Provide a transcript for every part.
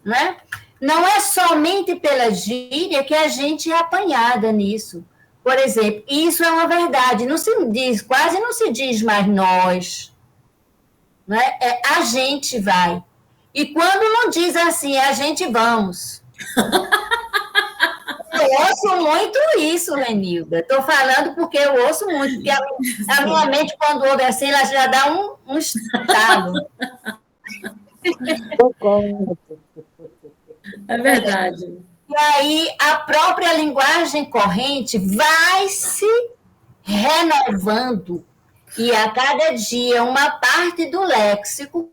né? Não é somente pela gíria que a gente é apanhada nisso. Por exemplo, isso é uma verdade. Não se diz, quase não se diz mais nós, né? É a gente vai. E quando não diz assim, a gente vamos. Eu ouço muito isso, Renilda. Estou falando porque eu ouço muito, porque a minha mente, quando ouve assim, ela já dá um estalo. É verdade. E aí a própria linguagem corrente vai se renovando e a cada dia uma parte do léxico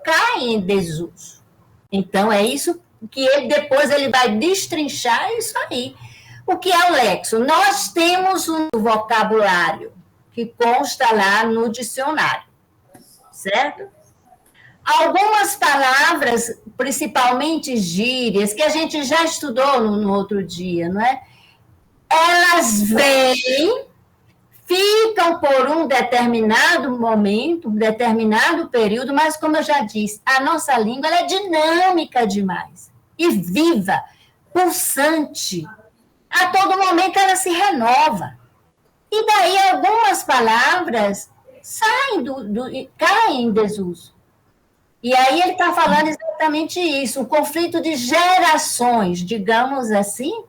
cai em desuso. Então é isso que ele depois ele vai destrinchar isso aí. O que é o léxico? Nós temos um vocabulário que consta lá no dicionário, certo? Algumas palavras, principalmente gírias, que a gente já estudou no outro dia, não é? Elas vêm, ficam por um determinado momento, um determinado período, mas, como eu já disse, a nossa língua ela é dinâmica demais e viva, pulsante. A todo momento ela se renova. E daí algumas palavras saem caem em desuso. E aí ele está falando exatamente isso, o conflito de gerações, digamos assim,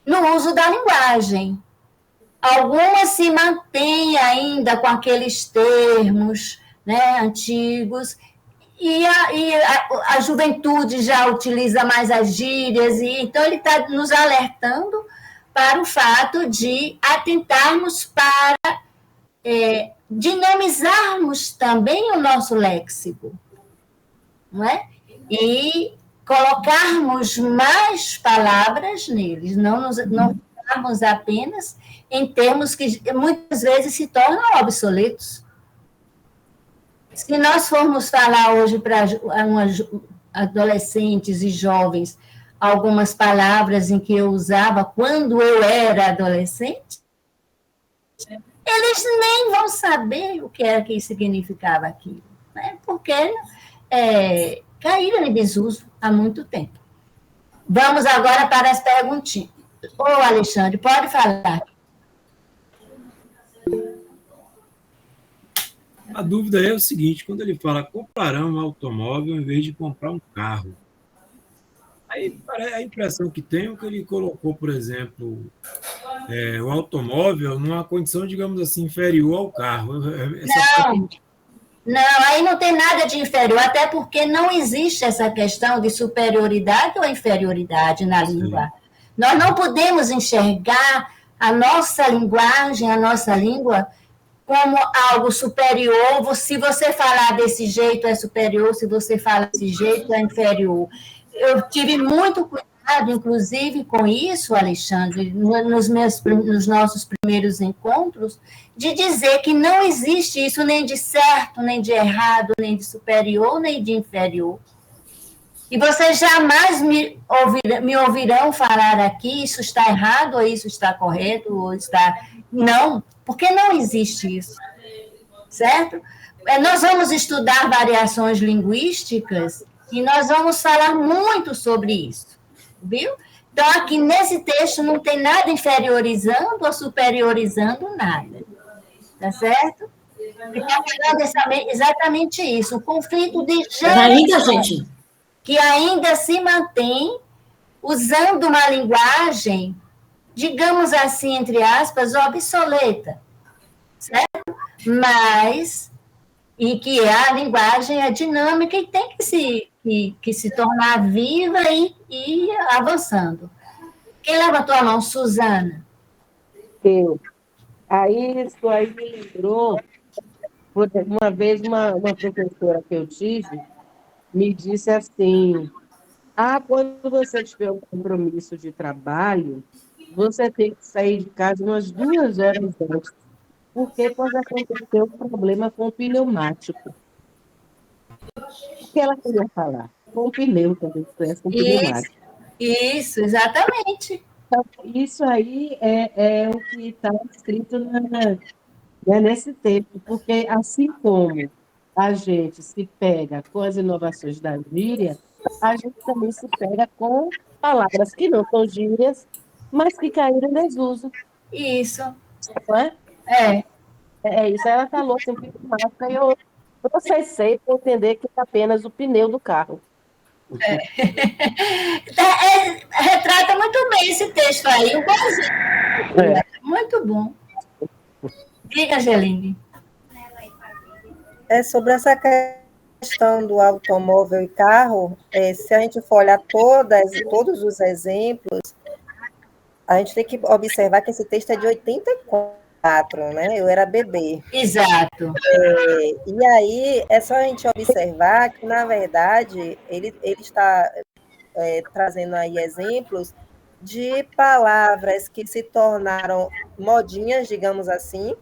no uso da linguagem. Algumas se mantêm ainda com aqueles termos, né, antigos, e a juventude já utiliza mais as gírias, e então ele está nos alertando para o fato de atentarmos para dinamizarmos também o nosso léxico, não é? E colocarmos mais palavras neles, não ficarmos apenas em termos que muitas vezes se tornam obsoletos. Se nós formos falar hoje para adolescentes e jovens algumas palavras em que eu usava quando eu era adolescente, eles nem vão saber o que era que significava aquilo, né? Porque caíram em desuso há muito tempo. Vamos agora para as perguntinhas. Ô, Alexandre, pode falar. A dúvida é o seguinte, quando ele fala comprarão um automóvel em vez de comprar um carro, aí a impressão que tenho é que ele colocou, por exemplo, o automóvel numa condição, digamos assim, inferior ao carro. Não, aí não tem nada de inferior, até porque não existe essa questão de superioridade ou inferioridade na língua. Nós não podemos enxergar a nossa linguagem, a nossa língua, como algo superior. Se você falar desse jeito é superior, se você falar desse jeito é inferior. Eu tive muito cuidado, inclusive, com isso, Alexandre, nos nossos primeiros encontros, de dizer que não existe isso nem de certo, nem de errado, nem de superior, nem de inferior. E vocês jamais me ouvirão falar aqui, isso está errado, ou isso está correto, ou está... Não, porque não existe isso, certo? Nós vamos estudar variações linguísticas e nós vamos falar muito sobre isso, viu? Então, aqui nesse texto não tem nada inferiorizando ou superiorizando nada, tá certo? Está falando exatamente isso, o conflito de gerações, que ainda se mantém usando uma linguagem, digamos assim, entre aspas, obsoleta, certo? Mas, e que a linguagem é dinâmica e tem que se tornar viva e avançando. Quem levantou a mão? Suzana. Eu. Isso aí me lembrou, uma vez uma professora que eu tive me disse assim, quando você tiver um compromisso de trabalho, você tem que sair de casa umas 2 horas antes, porque pode acontecer um problema com o pneumático. O que ela queria falar? Com o pneu também, com o pneumático. Isso, exatamente. Então, isso aí é o que está escrito nesse texto, porque assim como a gente se pega com as inovações da gíria, a gente também se pega com palavras que não são gírias, mas que caíram em desuso, Isso, não é? é. É isso. Aí ela falou assim, que massa, e eu processei para entender que é apenas o pneu do carro. Retrata muito bem esse texto aí, um bonzinho, É. muito bom. Diga, Angeline. É sobre essa questão do automóvel e carro, se a gente for olhar todos os exemplos, a gente tem que observar que esse texto é de 84, né? Eu era bebê. Exato. E aí é só a gente observar que, na verdade, ele está trazendo aí exemplos de palavras que se tornaram modinhas, digamos assim,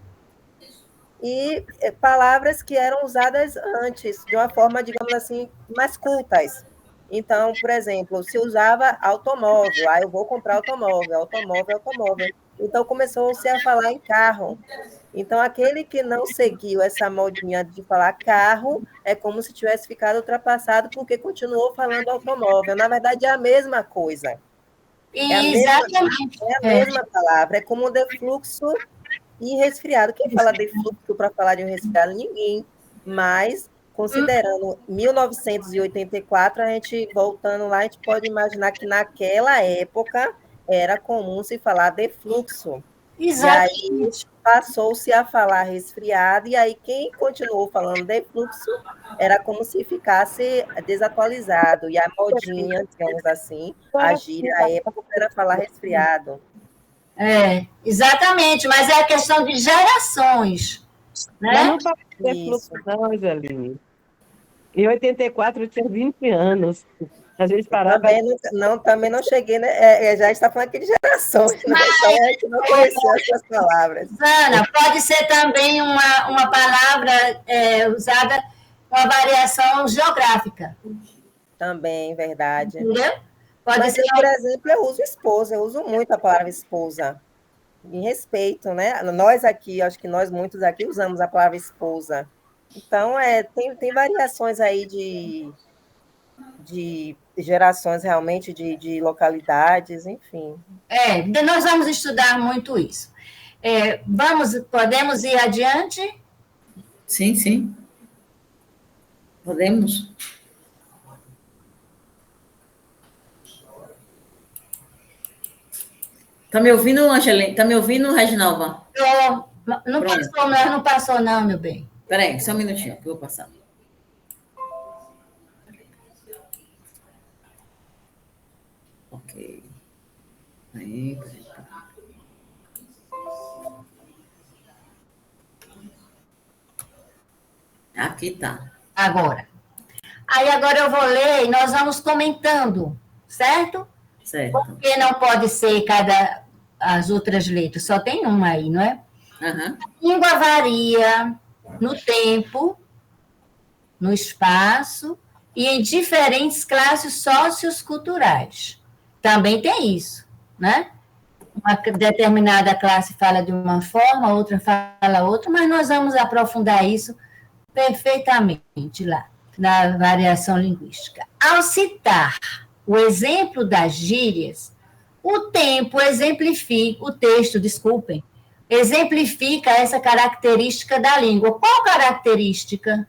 e palavras que eram usadas antes, de uma forma, digamos assim, mais cultas. Então, por exemplo, se usava automóvel, eu vou comprar automóvel, automóvel, automóvel. Então, começou-se a falar em carro. Então, aquele que não seguiu essa modinha de falar carro, é como se tivesse ficado ultrapassado, porque continuou falando automóvel. Na verdade, é a mesma coisa. É a mesma, Exatamente. é a mesma palavra. É como defluxo e resfriado. Quem fala de fluxo para falar de um resfriado? Ninguém. Mas, considerando 1984, a gente, voltando lá, a gente pode imaginar que naquela época era comum se falar de fluxo. E aí Exatamente. passou-se a falar resfriado, e aí quem continuou falando de fluxo era como se ficasse desatualizado. E a modinha, digamos assim, a gíria, a época era falar resfriado. Exatamente, mas é a questão de gerações, Mas né? não pode ter fluxo, Isso. não, Angeline. Em 84 eu tinha 20 anos. A gente parava. Também não cheguei, né? Já está falando aqui de gerações, né? Então a gente não conhecia essas palavras. Ana, pode ser também uma palavra usada, uma variação geográfica, Também, verdade. entendeu? Pode Mas ser. eu, por exemplo, eu uso esposa, eu uso muito a palavra esposa. Em respeito, né? Nós aqui, acho que nós muitos aqui usamos a palavra esposa. Então, tem variações aí de gerações realmente, de localidades, enfim. Nós vamos estudar muito isso. Podemos ir adiante? Sim, sim. Podemos? Tá me ouvindo, Angelina? Tá me ouvindo, Reginalva? Não passou, não, meu bem. Peraí, só um minutinho, que eu vou passar. Ok. Aí, peraí. Aqui tá. Agora. Aí agora eu vou ler e nós vamos comentando, certo? Certo. Porque não pode ser as outras letras, só tem uma aí, não é? Uhum. Língua varia no tempo, no espaço e em diferentes classes socioculturais. Também tem isso, né? Uma determinada classe fala de uma forma, outra fala outra, mas nós vamos aprofundar isso perfeitamente lá, na variação linguística. Ao citar o exemplo das gírias, o texto, desculpem, exemplifica essa característica da língua. Qual característica?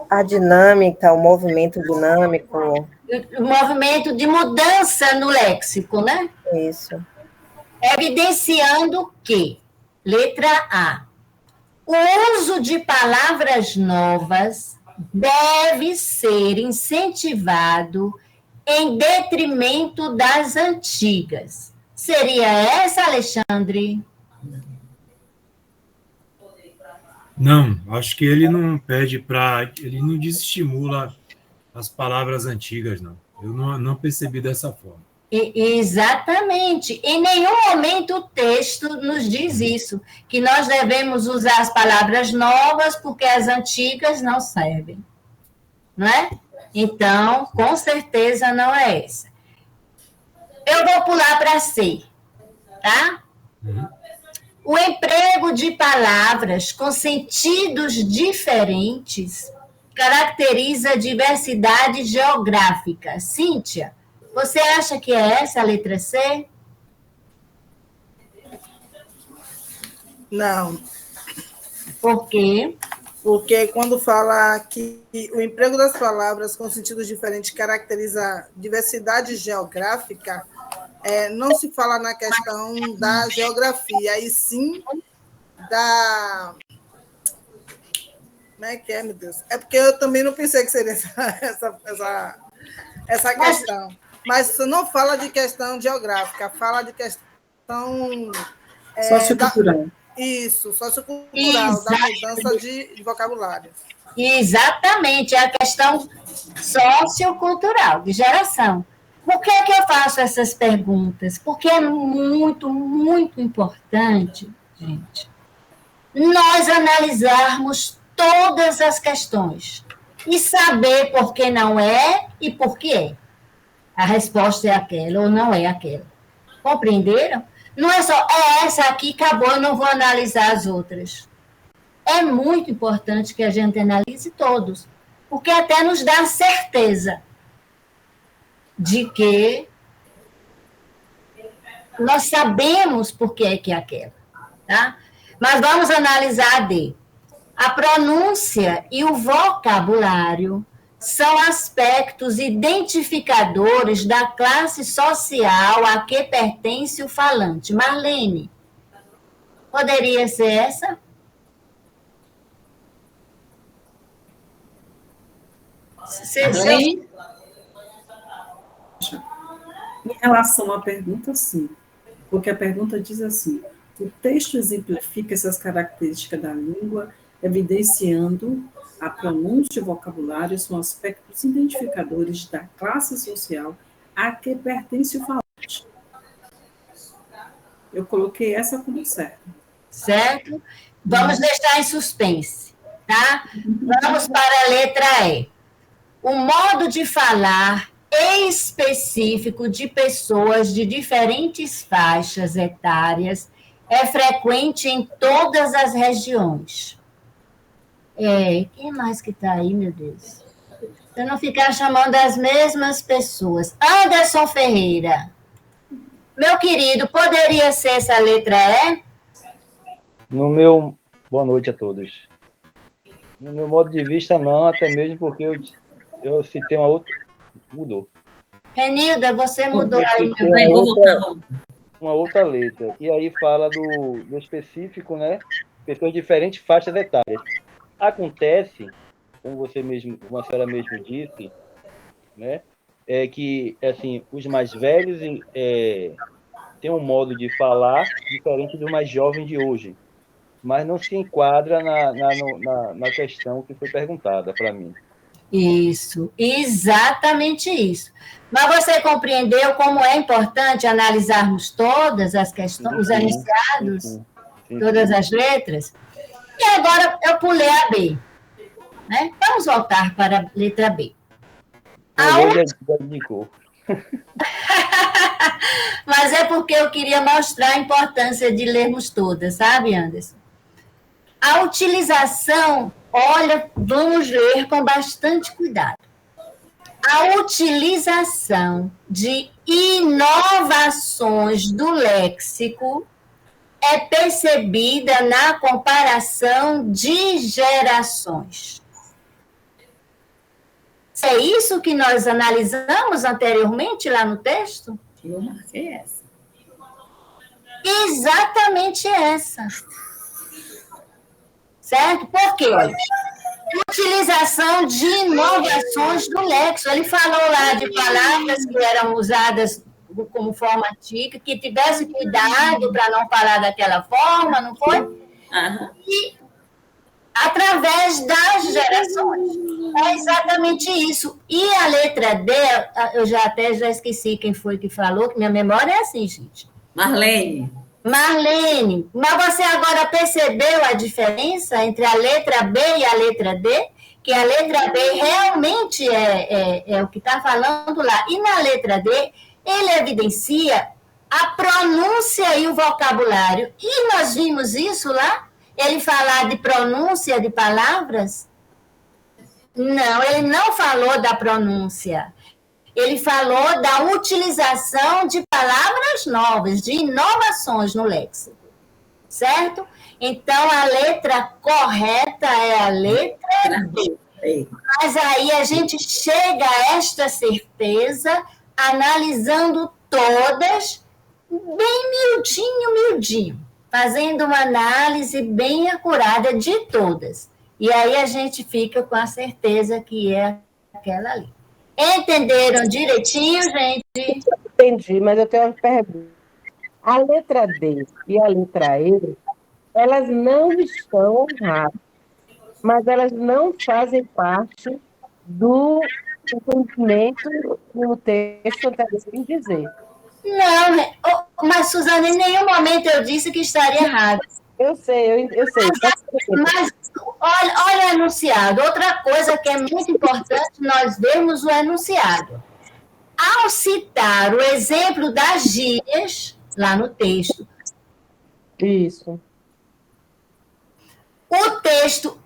A dinâmica, o movimento dinâmico. O movimento de mudança no léxico, né? Isso. Evidenciando que, letra A, o uso de palavras novas deve ser incentivado em detrimento das antigas. Seria essa, Alexandre? Não, acho que ele não pede para. Ele não desestimula as palavras antigas, não. Eu não percebi dessa forma. Exatamente. Em nenhum momento o texto nos diz isso, que nós devemos usar as palavras novas porque as antigas não servem. Não é? Então, com certeza não é essa. Eu vou pular para C, tá? O emprego de palavras com sentidos diferentes caracteriza a diversidade geográfica. Cíntia, você acha que é essa a letra C? Não, Por quê? porque quando fala que o emprego das palavras com sentidos diferentes caracteriza diversidade geográfica, não se fala na questão da geografia, e sim da... Como é que é, meu Deus? É porque eu também não pensei que seria essa questão. Mas não fala de questão geográfica, fala de questão... Sociocultural. Isso, sociocultural, da mudança de vocabulário. Exatamente, é a questão sociocultural, de geração. Por que eu faço essas perguntas? Porque é muito, muito importante, gente, nós analisarmos todas as questões e saber por que não é e por que é. A resposta é aquela ou não é aquela. Compreenderam? Não é só, essa aqui, acabou, eu não vou analisar as outras. É muito importante que a gente analise todos, porque até nos dá certeza de que nós sabemos por que é aquela. Tá? Mas vamos analisar a D. A pronúncia e o vocabulário são aspectos identificadores da classe social a que pertence o falante. Marlene, poderia ser essa? Marlene? Em relação à pergunta, sim. Porque a pergunta diz assim: o texto exemplifica essas características da língua, evidenciando a pronúncia e o vocabulário são aspectos identificadores da classe social a que pertence o falante. Eu coloquei essa como certa. Certo? Vamos deixar em suspense, tá? Vamos para a letra E. O modo de falar específico de pessoas de diferentes faixas etárias é frequente em todas as regiões. Quem mais que está aí, meu Deus? Se eu não ficar chamando as mesmas pessoas. Anderson Ferreira. Meu querido, poderia ser essa letra E? Boa noite a todos. No meu modo de vista, não, até mesmo porque eu citei uma outra. Mudou. Renilda, você mudou aí. Uma outra letra. E aí fala do específico, né? Pessoas de diferentes faixas etárias. Acontece, como a senhora mesmo disse, né? É que, assim, os mais velhos têm um modo de falar diferente do mais jovem de hoje. Mas não se enquadra na questão que foi perguntada para mim. Isso, exatamente isso. Mas você compreendeu como é importante analisarmos todas as questões, os enunciados, Sim. todas as letras? E agora eu pulei a B. Né? Vamos voltar para a letra B. Mas é porque eu queria mostrar a importância de lermos todas, sabe, Anderson? A utilização, olha, vamos ler com bastante cuidado. A utilização de inovações do léxico é percebida na comparação de gerações. É isso que nós analisamos anteriormente lá no texto? Eu marquei essa. Exatamente essa. Certo? Por quê? Utilização de inovações do léxico. Ele falou lá de palavras que eram usadas como forma antiga, que tivesse cuidado para não falar daquela forma, não foi? Uhum. E através das gerações. É exatamente isso. E a letra D, eu já esqueci quem foi que falou, que minha memória é assim, gente. Marlene, mas você agora percebeu a diferença entre a letra B e a letra D? Que a letra B realmente é o que está falando lá. E na letra D, ele evidencia a pronúncia e o vocabulário. E nós vimos isso lá? Ele falar de pronúncia de palavras? Não, ele não falou da pronúncia. Ele falou da utilização de palavras novas, de inovações no léxico. Certo? Então, a letra correta é a letra B. Mas aí a gente chega a esta certeza analisando todas bem miudinho, fazendo uma análise bem acurada de todas. E aí a gente fica com a certeza que é aquela ali. Entenderam direitinho, gente? Entendi, mas eu tenho uma pergunta. A letra D e a letra E, elas não estão erradas, mas elas não fazem parte do entendimento no texto, eu quero dizer. Não, mas, Suzana, em nenhum momento eu disse que estaria errado. Eu sei. Mas olha o enunciado. Outra coisa que é muito importante nós vermos o enunciado. Ao citar o exemplo das gírias, lá no texto, Isso. o texto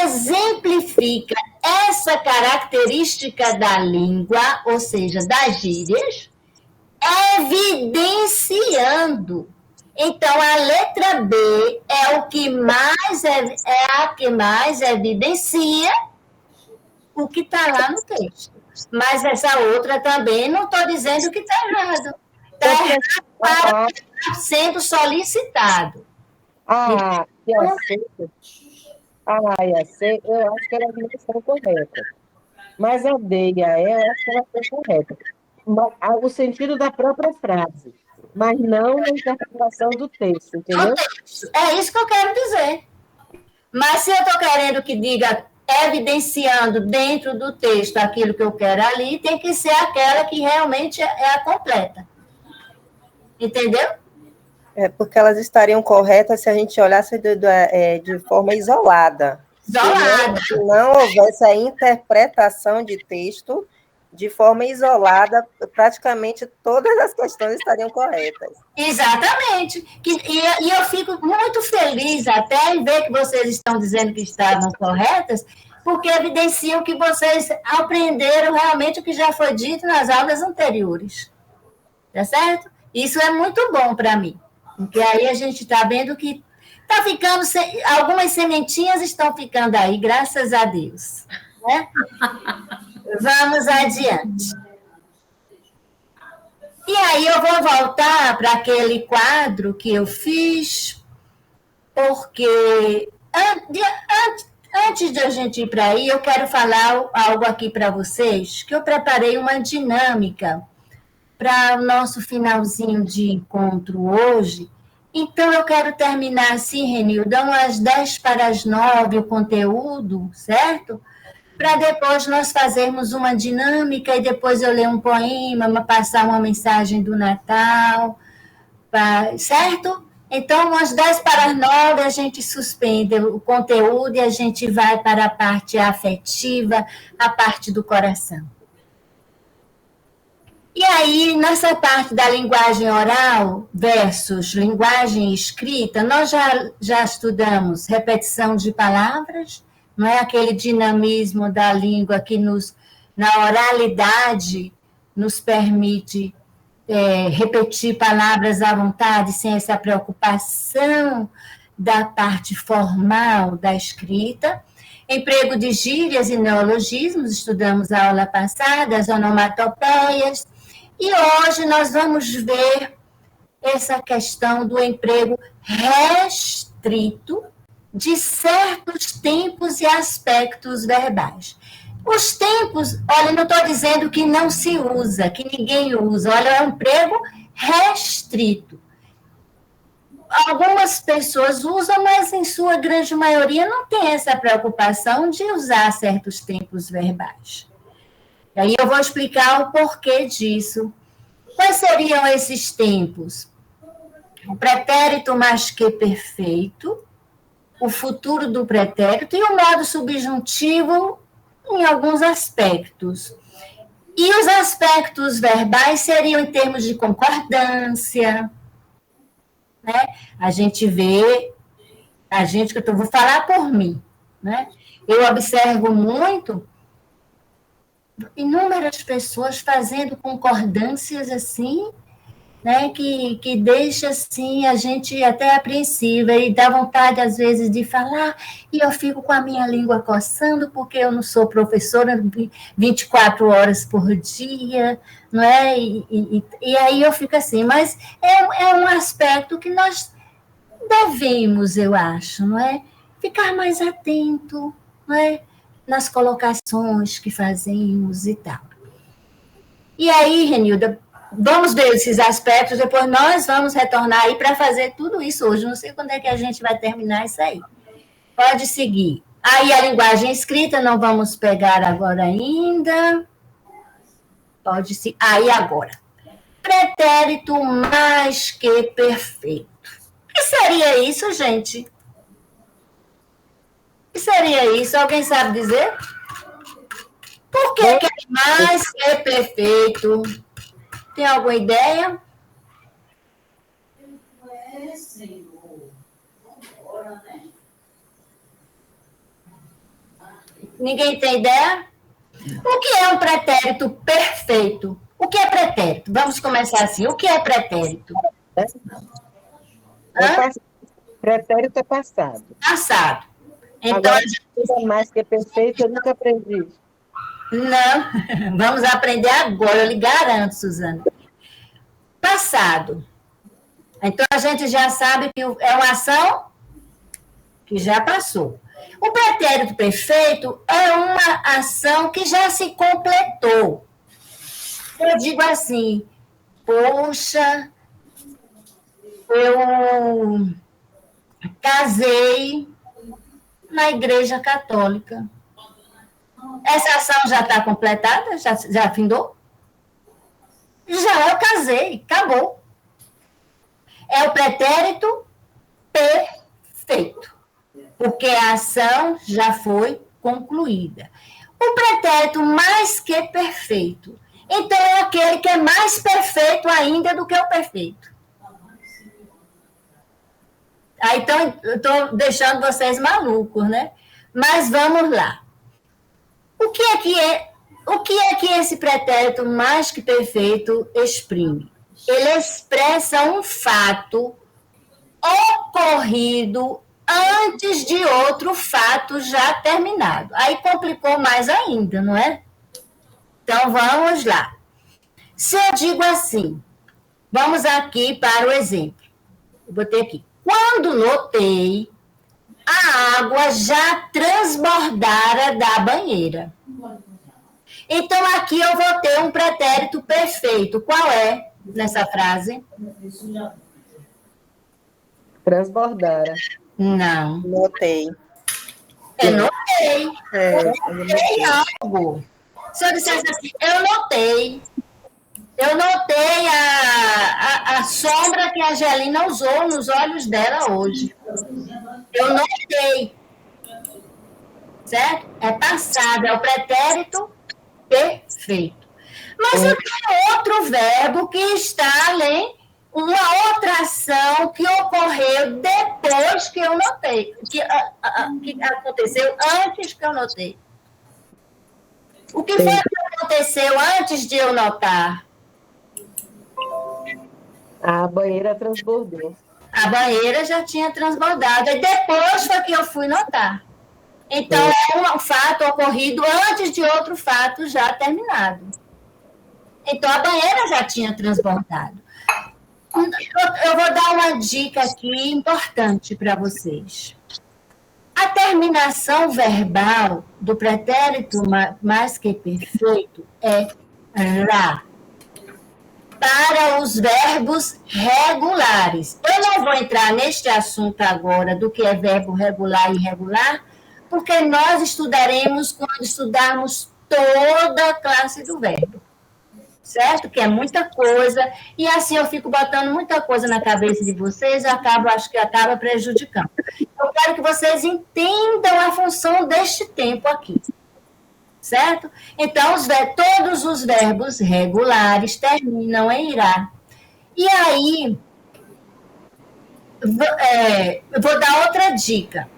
exemplifica essa característica da língua, ou seja, das gírias, evidenciando. Então, a letra B é o que mais a que mais evidencia o que está lá no texto. Mas essa outra também não estou dizendo que está errado. Está errado para estar sendo solicitado. E a C, eu acho que elas não estão corretas. Mas a D e a E, eu acho que elas estão corretas. O sentido da própria frase, mas não na interpretação do texto, entendeu? É isso que eu quero dizer. Mas se eu estou querendo que diga evidenciando dentro do texto aquilo que eu quero ali, tem que ser aquela que realmente é a completa. Entendeu? É porque elas estariam corretas se a gente olhasse de forma isolada. Se não houvesse a interpretação de texto, de forma isolada, praticamente todas as questões estariam corretas. Exatamente. E eu fico muito feliz até em ver que vocês estão dizendo que estavam corretas, porque evidenciam que vocês aprenderam realmente o que já foi dito nas aulas anteriores. Tá certo? Isso é muito bom para mim, porque aí a gente está vendo que está ficando, algumas sementinhas estão ficando aí, graças a Deus. Né? Vamos adiante. E aí eu vou voltar para aquele quadro que eu fiz, porque antes de a gente ir para aí, eu quero falar algo aqui para vocês, que eu preparei uma dinâmica para o nosso finalzinho de encontro hoje. Então, eu quero terminar assim, Renilda, às 8:50 o conteúdo, certo? Para depois nós fazermos uma dinâmica e depois eu ler um poema, passar uma mensagem do Natal, certo? Então, às 8:50 a gente suspende o conteúdo e a gente vai para a parte afetiva, a parte do coração. E aí, nessa parte da linguagem oral versus linguagem escrita, nós já estudamos repetição de palavras, não é aquele dinamismo da língua que na oralidade nos permite repetir palavras à vontade, sem essa preocupação da parte formal da escrita. Emprego de gírias e neologismos, estudamos a aula passada, as onomatopeias, e hoje nós vamos ver essa questão do emprego restrito de certos tempos e aspectos verbais. Os tempos, olha, não estou dizendo que não se usa, que ninguém usa, olha, é um emprego restrito. Algumas pessoas usam, mas em sua grande maioria não tem essa preocupação de usar certos tempos verbais. E aí eu vou explicar o porquê disso. Quais seriam esses tempos? O pretérito mais que perfeito, o futuro do pretérito e o modo subjuntivo em alguns aspectos. E os aspectos verbais seriam em termos de concordância, né? A gente vê, que eu vou falar por mim, né? Eu observo muito inúmeras pessoas fazendo concordâncias assim, né, que deixa assim a gente até apreensiva e dá vontade às vezes de falar, e eu fico com a minha língua coçando porque eu não sou professora 24 horas por dia, não é? E aí eu fico assim, mas é um aspecto que nós devemos, eu acho, não é? Ficar mais atento, não é? Nas colocações que fazemos e tal. E aí, Renilda, vamos ver esses aspectos, depois nós vamos retornar aí para fazer tudo isso hoje. Não sei quando é que a gente vai terminar isso aí. Pode seguir. Aí a linguagem escrita, não vamos pegar agora ainda. Pode seguir. Aí agora. Pretérito mais que perfeito. O que seria isso, gente? O que seria isso? Alguém sabe dizer? Por que é mais que perfeito? Tem alguma ideia? Ninguém tem ideia? O que é um pretérito perfeito? O que é pretérito? Vamos começar assim. O que é pretérito? Pretérito é passado. Passado. Então, agora, é mais que perfeito, eu nunca aprendi. Não, vamos aprender agora, eu lhe garanto, Suzana. Passado. Então, a gente já sabe que é uma ação que já passou. O pretérito perfeito é uma ação que já se completou. Eu digo assim, poxa, eu casei na Igreja Católica. Essa ação já está completada? Já findou? Já, eu casei, acabou. É o pretérito perfeito, porque a ação já foi concluída. O pretérito mais que perfeito, então é aquele que é mais perfeito ainda do que o perfeito. Aí então, eu estou deixando vocês malucos, né? Mas vamos lá. O que é que esse pretérito mais que perfeito exprime? Ele expressa um fato ocorrido antes de outro fato já terminado. Aí complicou mais ainda, não é? Então, vamos lá. Se eu digo assim, vamos aqui para o exemplo. Eu botei aqui. Quando notei, a água já transbordara da banheira. Então, aqui eu vou ter um pretérito perfeito. Qual é nessa frase? Transbordara. Não. Notei. Eu notei. Notei algo. Se eu dissesse assim, eu notei a sombra que a Angelina usou nos olhos dela hoje. Eu notei. Certo? É passado, é o pretérito perfeito. Mas eu tenho outro verbo que está além, uma outra ação que ocorreu depois que eu notei, que aconteceu antes que eu notei. O que foi que aconteceu antes de eu notar? A banheira transbordou. A banheira já tinha transbordado, e depois foi que eu fui notar. Então, é um fato ocorrido antes de outro fato já terminado. Então, a banheira já tinha transbordado. Eu vou dar uma dica aqui importante para vocês. A terminação verbal do pretérito mais que perfeito é ra. Para os verbos regulares. Eu não vou entrar neste assunto agora do que é verbo regular e irregular, porque nós estudaremos quando estudarmos toda a classe do verbo. Certo? Que é muita coisa, e assim eu fico botando muita coisa na cabeça de vocês, acho que acaba prejudicando. Eu quero que vocês entendam a função deste tempo aqui. certo? Então, todos os verbos regulares terminam em irá. E aí, eu vou dar outra dica.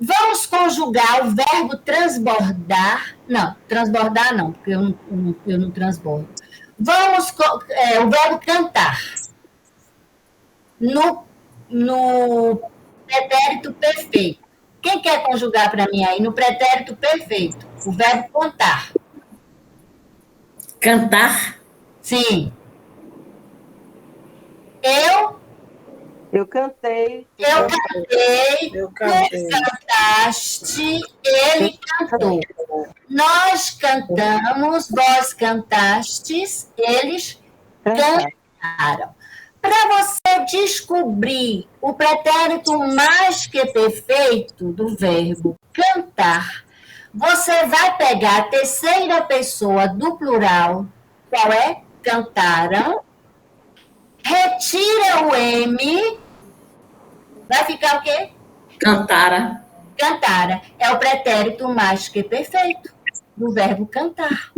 Vamos conjugar o verbo transbordar. Não, transbordar não, porque eu não transbordo. O verbo cantar. No pretérito perfeito. Quem quer conjugar para mim aí? No pretérito perfeito. O verbo cantar. Cantar? Sim. Eu cantei. Eu cantei. Tu cantaste, ele cantou. Nós cantamos, vós cantastes, eles cantaram. Para você descobrir o pretérito mais que perfeito do verbo cantar, você vai pegar a terceira pessoa do plural, qual é? Cantaram. Retira o M, vai ficar o quê? Cantara. Cantara. É o pretérito mais que perfeito do verbo cantar.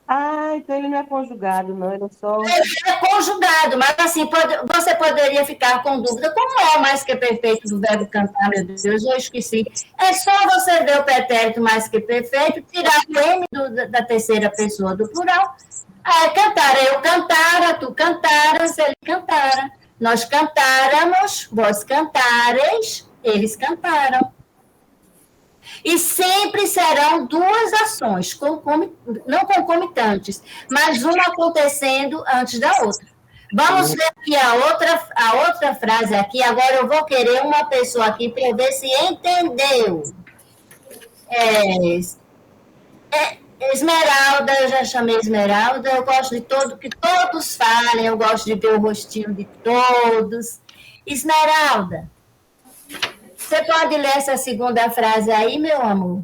Ah, então ele não é conjugado, não, ele é só... Ele é conjugado, mas assim, você poderia ficar com dúvida. Como é o mais que perfeito do verbo cantar, meu Deus, eu esqueci. É só você ver o pretérito mais que perfeito, tirar o M da terceira pessoa do plural. Cantar, eu cantara, tu cantaras, ele cantara. Nós cantáramos, vós cantareis, eles cantaram. E sempre serão duas ações, não concomitantes, mas uma acontecendo antes da outra. Vamos ver aqui a outra frase aqui. Agora eu vou querer uma pessoa aqui para ver se entendeu. Esmeralda, eu já chamei Esmeralda, eu gosto de que todos falem, eu gosto de ver o rostinho de todos. Esmeralda, você pode ler essa segunda frase aí, meu amor?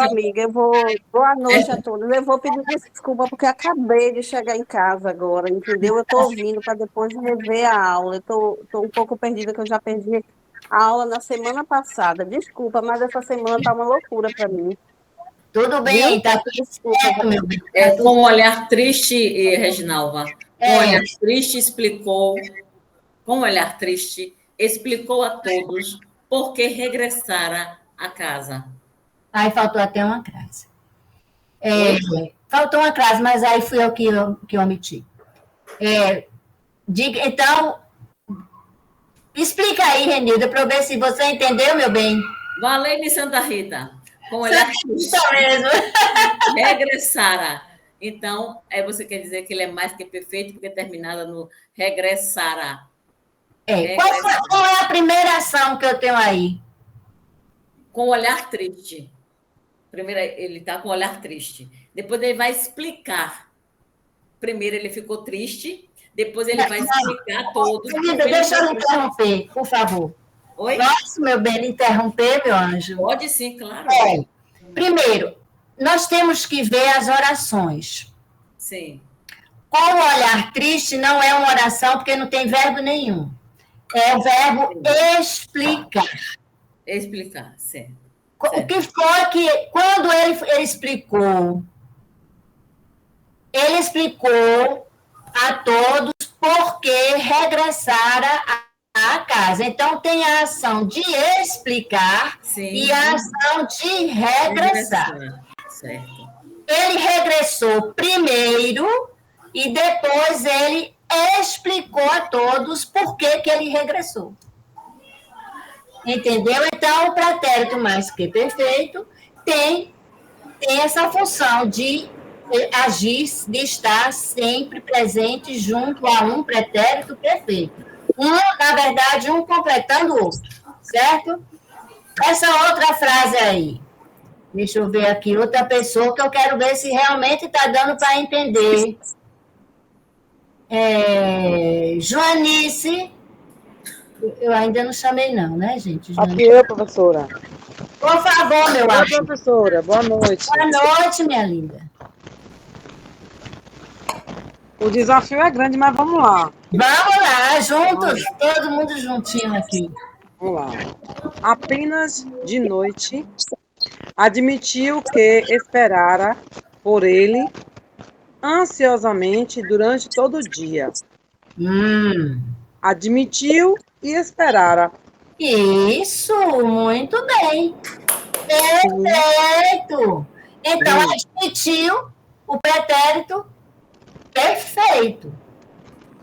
Amiga, boa noite a todos. Eu vou pedir desculpa porque acabei de chegar em casa agora, entendeu? Eu estou ouvindo para depois rever a aula. Eu estou um pouco perdida, que eu já perdi a aula na semana passada. Desculpa, mas essa semana está uma loucura para mim. Tudo bem, tá tudo certo, meu bem. Com um olhar triste, Reginalva. Com um olhar triste explicou a todos por que regressara à casa. Aí faltou até uma crase. Faltou uma crase, mas aí fui eu que omiti. Então, explica aí, Renilda, para eu ver se você entendeu, meu bem. Valei-me, Santa Rita. Com olhar triste mesmo. Regressara. Então, aí você quer dizer que ele é mais que perfeito, porque é terminada no regressara. Qual é a primeira ação que eu tenho aí? Com olhar triste. Primeiro, ele está com olhar triste. Depois ele vai explicar. Primeiro ele ficou triste, depois ele vai explicar todo. Deixa eu interromper, por favor. Oi? Posso, meu bem, interromper, meu anjo? Pode sim, claro. Primeiro, nós temos que ver as orações. Sim. Com o olhar triste não é uma oração, porque não tem verbo nenhum. É o verbo explicar. Explicar, certo. O que foi que, quando ele explicou a todos por que regressara à casa. Então, tem a ação de explicar e a ação de regressar. Certo. Ele regressou primeiro e depois ele explicou a todos por que ele regressou. Entendeu? Então, o pretérito mais que perfeito tem essa função de agir, de estar sempre presente junto a um pretérito perfeito. Na verdade, um completando o outro, certo? Essa outra frase aí. Deixa eu ver aqui, outra pessoa que eu quero ver se realmente está dando para entender. Joanice. Eu ainda não chamei, não, né, gente? Aqui eu, professora. Por favor, meu amor. Oi, professora, boa noite. Boa noite, minha linda. O desafio é grande, mas vamos lá. Vamos lá, juntos, todo mundo juntinho aqui. Vamos lá. Apenas de noite, admitiu que esperara por ele ansiosamente durante todo o dia. Admitiu e esperara. Isso, muito bem. Perfeito. Então, admitiu o pretérito perfeito.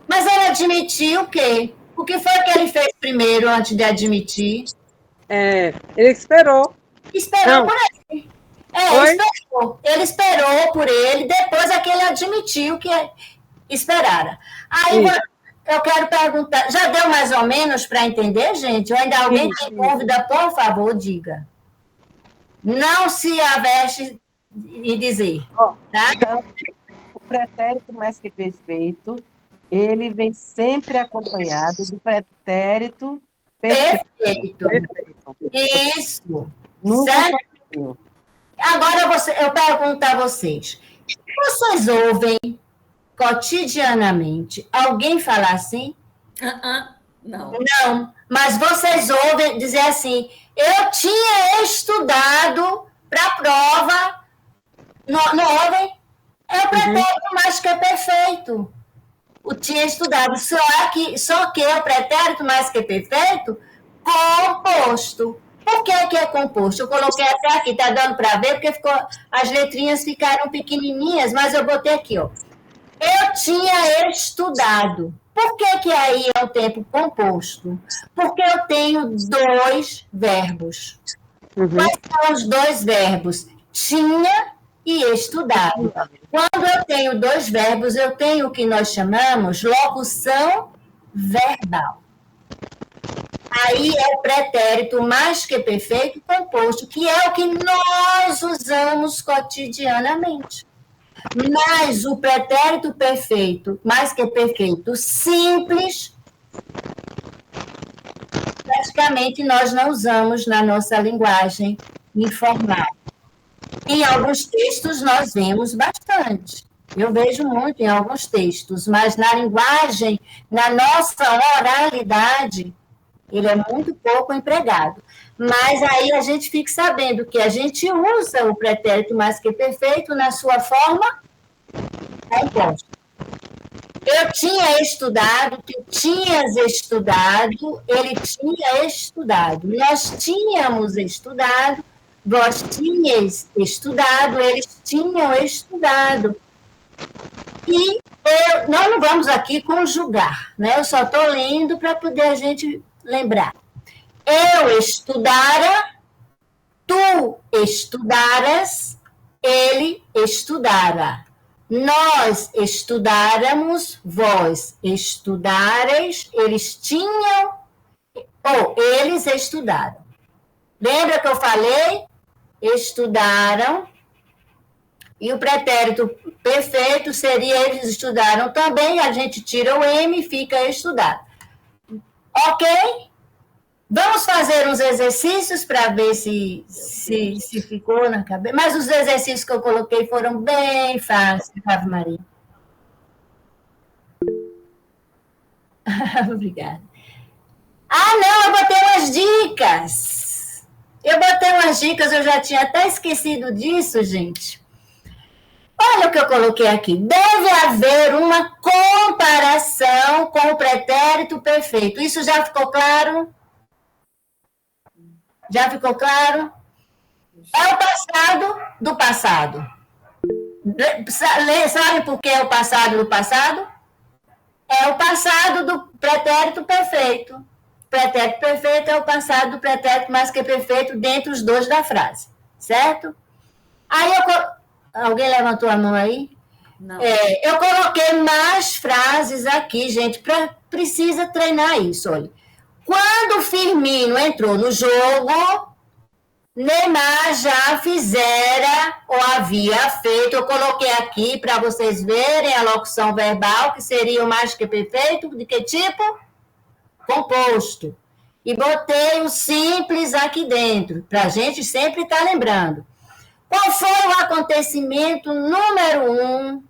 Mas ele admitiu o quê? O que foi que ele fez primeiro antes de admitir? Ele esperou. Esperou por ele. Oi? Esperou. Ele esperou por ele, depois é que ele admitiu que esperara. Aí eu quero perguntar, já deu mais ou menos para entender, gente? Ou ainda alguém tem dúvida, por favor, diga. Não se aveste em dizer. Tá? Então, o pretérito mais que perfeito, ele vem sempre acompanhado do pretérito perfeito. Isso. Certo? Agora eu pergunto a vocês. Vocês ouvem cotidianamente alguém falar assim? Não. Não, mas vocês ouvem dizer assim, eu tinha estudado para a prova, não ouvem? É o pretérito mais que perfeito. O tinha estudado, só que é o pretérito mais que perfeito composto. Por que é composto? Eu coloquei até aqui, tá dando para ver, porque as letrinhas ficaram pequenininhas, mas eu botei aqui, ó. Eu tinha estudado. Por que aí é o tempo composto? Porque eu tenho 2 verbos. Quais são os 2 verbos? Tinha e estudado. Quando eu tenho 2 verbos, eu tenho o que nós chamamos locução verbal. Aí é o pretérito mais que perfeito composto, que é o que nós usamos cotidianamente. Mas o pretérito perfeito, mais que perfeito, simples, praticamente nós não usamos na nossa linguagem informal. Em alguns textos nós vemos bastante. Eu vejo muito em alguns textos, mas na linguagem, na nossa oralidade, ele é muito pouco empregado. Mas aí a gente fica sabendo que a gente usa o pretérito mais que perfeito na sua forma composta. Eu tinha estudado, tu tinhas estudado, ele tinha estudado, nós tínhamos estudado, vós tinhas estudado, eles tinham estudado. E nós não vamos aqui conjugar, né? Eu só estou lendo para poder a gente lembrar. Eu estudara, tu estudaras, ele estudara. Nós estudáramos, vós estudareis, eles tinham, ou eles estudaram. Lembra que eu falei? Estudaram. E o pretérito perfeito seria eles estudaram também, a gente tira o M e fica estudar. Ok? Vamos fazer uns exercícios para ver se ficou na cabeça. Mas os exercícios que eu coloquei foram bem fáceis, Ave Maria. Obrigada. Não, eu botei umas dicas. Eu já tinha até esquecido disso, gente. Olha o que eu coloquei aqui. Deve haver uma comparação com o pretérito perfeito. Isso já ficou claro? Já ficou claro? É o passado do passado. Sabe por que é o passado do passado? É o passado do pretérito perfeito. O pretérito perfeito é o passado do pretérito mais que perfeito dentre os 2 da frase. Certo? Aí alguém levantou a mão aí? Não. Eu coloquei mais frases aqui, gente, precisa treinar isso, olha. Quando o Firmino entrou no jogo, Neymar já fizera ou havia feito, eu coloquei aqui para vocês verem a locução verbal, que seria o mais que perfeito, de que tipo? Composto. E botei o simples aqui dentro, para a gente sempre estar lembrando. Qual foi o acontecimento número 1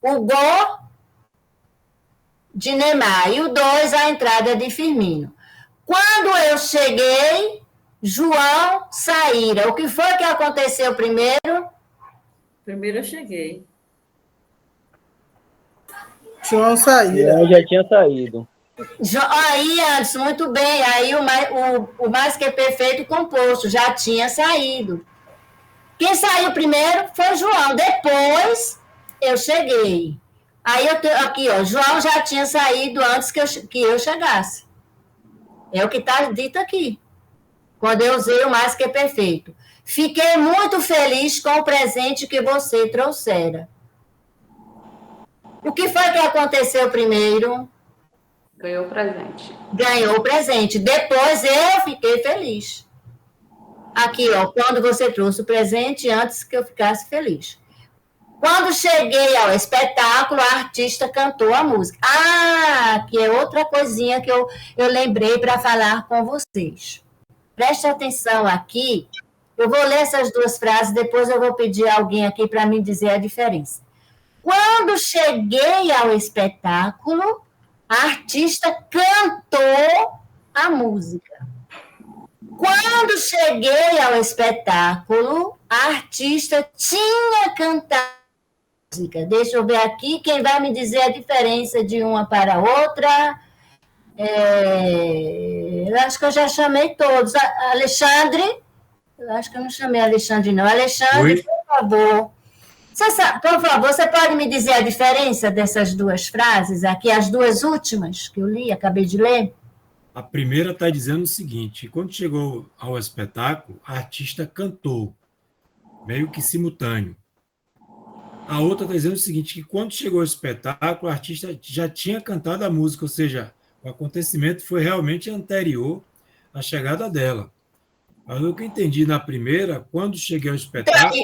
o gol de Neymar e o 2 a entrada de Firmino. Quando eu cheguei, João saíra. O que foi que aconteceu primeiro? Primeiro eu cheguei. João saíra. João já tinha saído. Aí, Anderson, muito bem. Aí o mais que perfeito composto já tinha saído. Quem saiu primeiro foi João. Depois eu cheguei. Aí aqui, ó, João já tinha saído antes que eu chegasse. É o que está dito aqui. Quando eu usei o mais que perfeito. Fiquei muito feliz com o presente que você trouxera. O que foi que aconteceu primeiro? Ganhou o presente. Ganhou o presente. Depois eu fiquei feliz. Aqui, ó, quando você trouxe o presente antes que eu ficasse feliz. Quando cheguei ao espetáculo, a artista cantou a música. Ah, que é outra coisinha que eu lembrei para falar com vocês. Preste atenção aqui. Eu vou ler essas duas frases, depois eu vou pedir a alguém aqui para me dizer a diferença. Quando cheguei ao espetáculo, a artista cantou a música. Quando cheguei ao espetáculo, a artista tinha cantado a música. Deixa eu ver aqui quem vai me dizer a diferença de uma para a outra. Eu acho que eu já chamei todos. Alexandre, eu acho que eu não chamei Alexandre, não. Alexandre, Oi? por favor. Por favor, você pode me dizer a diferença dessas duas frases aqui, as duas últimas que eu li, acabei de ler? A primeira está dizendo o seguinte: quando chegou ao espetáculo, a artista cantou, meio que simultâneo. A outra está dizendo o seguinte, que quando chegou ao espetáculo, a artista já tinha cantado a música, ou seja, o acontecimento foi realmente anterior à chegada dela. Mas o que eu entendi na primeira, quando cheguei ao espetáculo,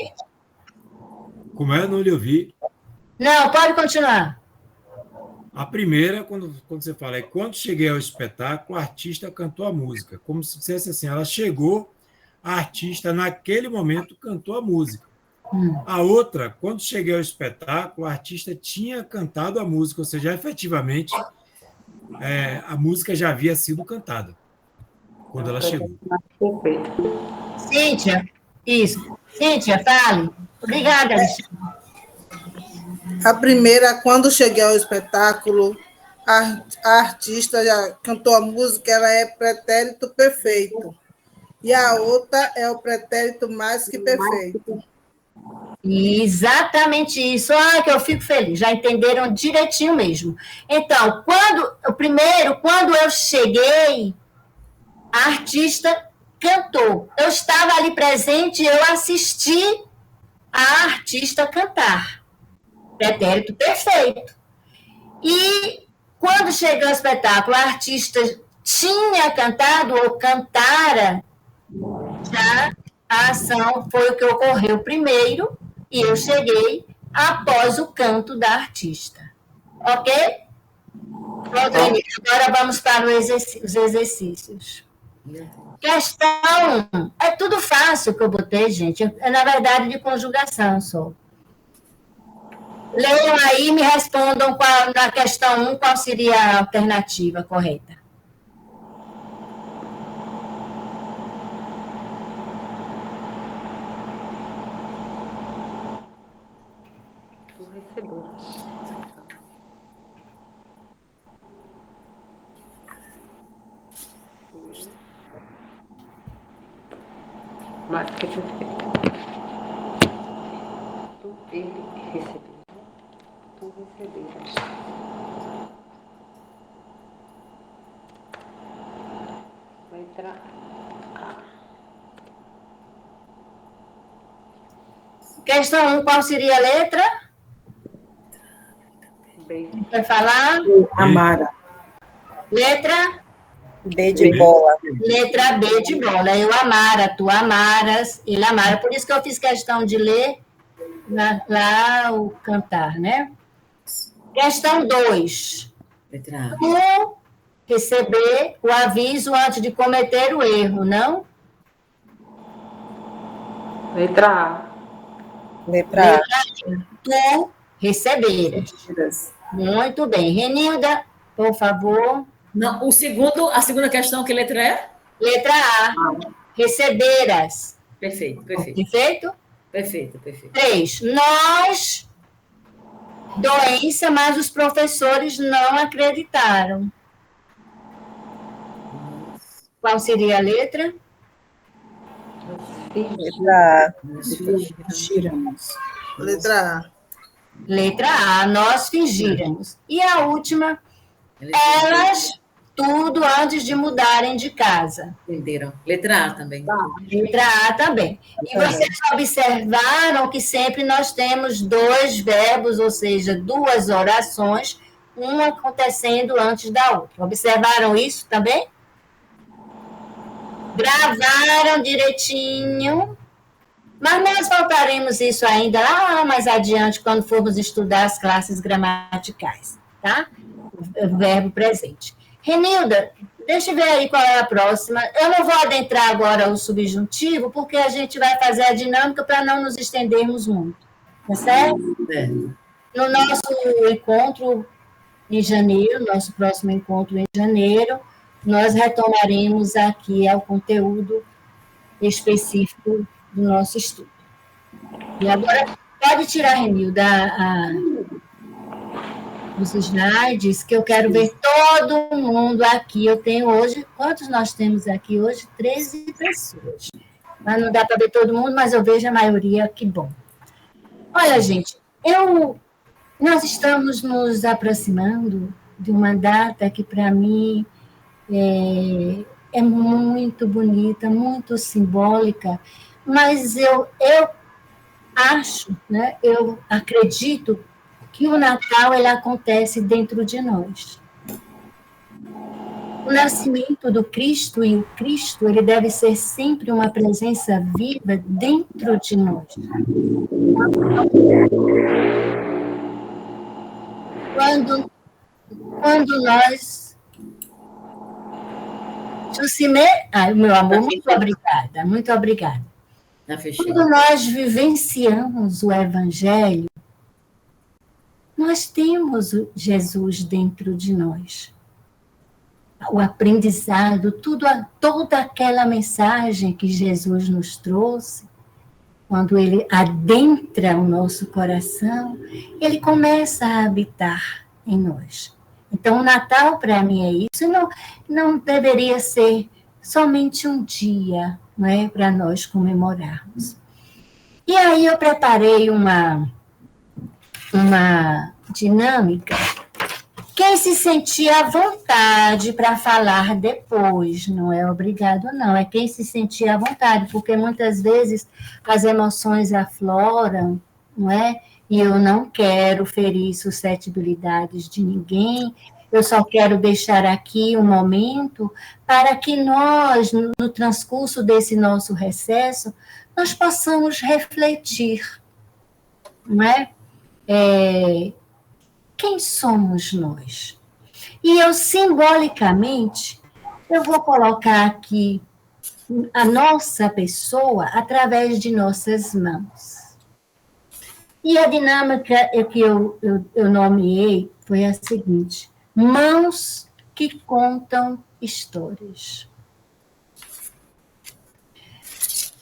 como é? Não lhe ouvi. Não, pode continuar. A primeira, quando você fala, é quando cheguei ao espetáculo, a artista cantou a música. Como se dissesse assim, ela chegou, a artista, naquele momento, cantou a música. A outra, quando cheguei ao espetáculo, a artista tinha cantado a música, ou seja, efetivamente, a música já havia sido cantada quando ela chegou. Cíntia, isso. Cíntia, fale. Obrigada, Alexandre. A primeira, quando cheguei ao espetáculo, a artista já cantou a música, ela é pretérito perfeito. E a outra é o pretérito mais que perfeito. Exatamente isso. Ah, que eu fico feliz. Já entenderam direitinho mesmo. Então, quando eu cheguei, a artista cantou. Eu estava ali presente e eu assisti a artista cantar. Pretérito perfeito. E quando chegou ao espetáculo, a artista tinha cantado ou cantara, já a ação foi o que ocorreu primeiro e eu cheguei após o canto da artista. Ok? Pronto, agora vamos para os exercícios. Questão, é tudo fácil que eu botei, gente. É, na verdade, de conjugação só. Leiam aí e me respondam na questão 1 qual seria a alternativa correta. Tu recebeu. Mas que tu ele recebeu. Tu receberas. Letra A. Questão 1, qual seria a letra? B. Quer falar? Amara. Letra? B de bola. Letra B de bola. Eu amara, tu amaras, ele amara. Por isso que eu fiz questão de ler lá o cantar, né? Questão 2. Letra A. Tu receber o aviso antes de cometer o erro, não? Letra A. Letra A. Tu Receberas. Muito bem. Renilda, por favor. Não, a segunda questão, que letra é? Letra A. Receberas. Perfeito. Perfeito? Perfeito. 3. Nós, doença, mas os professores não acreditaram. Qual seria a letra? Letra A. Letra A, nós fingíramos. E a última, elas, tudo antes de mudarem de casa. Entenderam. Letra A também. Letra A também. E vocês observaram que sempre nós temos 2 verbos, ou seja, 2 orações, uma acontecendo antes da outra. Observaram isso também? Gravaram direitinho? Mas nós voltaremos isso ainda lá mais adiante, quando formos estudar as classes gramaticais, tá? O verbo presente. Renilda, deixa eu ver aí qual é a próxima. Eu não vou adentrar agora o subjuntivo, porque a gente vai fazer a dinâmica para não nos estendermos muito, tá certo? No nosso encontro em janeiro, nosso próximo encontro em janeiro, nós retomaremos aqui ao conteúdo específico do nosso estudo. E agora, pode tirar, Renilda, os slides, que eu quero ver todo mundo aqui. Eu tenho hoje, quantos nós temos aqui hoje? 13 pessoas. Mas não dá para ver todo mundo, mas eu vejo a maioria, que bom. Olha, gente, nós estamos nos aproximando de uma data que, para mim, é muito bonita, muito simbólica, mas eu acho, né, eu acredito que o Natal ele acontece dentro de nós. O nascimento do Cristo, e o Cristo ele deve ser sempre uma presença viva dentro de nós. Quando nós... meu amor, muito obrigada, muito obrigada. Quando nós vivenciamos o Evangelho, nós temos o Jesus dentro de nós. O aprendizado, toda aquela mensagem que Jesus nos trouxe, quando ele adentra o nosso coração, ele começa a habitar em nós. Então, o Natal, para mim, é isso. Não deveria ser somente um dia, não é, para nós comemorarmos. E aí eu preparei uma dinâmica. Quem se sentir à vontade para falar depois, não é obrigado, não. É quem se sentir à vontade, porque muitas vezes as emoções afloram, não é? E eu não quero ferir suscetibilidades de ninguém, eu só quero deixar aqui um momento para que nós, no transcurso desse nosso recesso, nós possamos refletir, não é? Quem somos nós? E eu, simbolicamente, eu vou colocar aqui a nossa pessoa através de nossas mãos. E a dinâmica que eu nomeei foi a seguinte: mãos que contam histórias.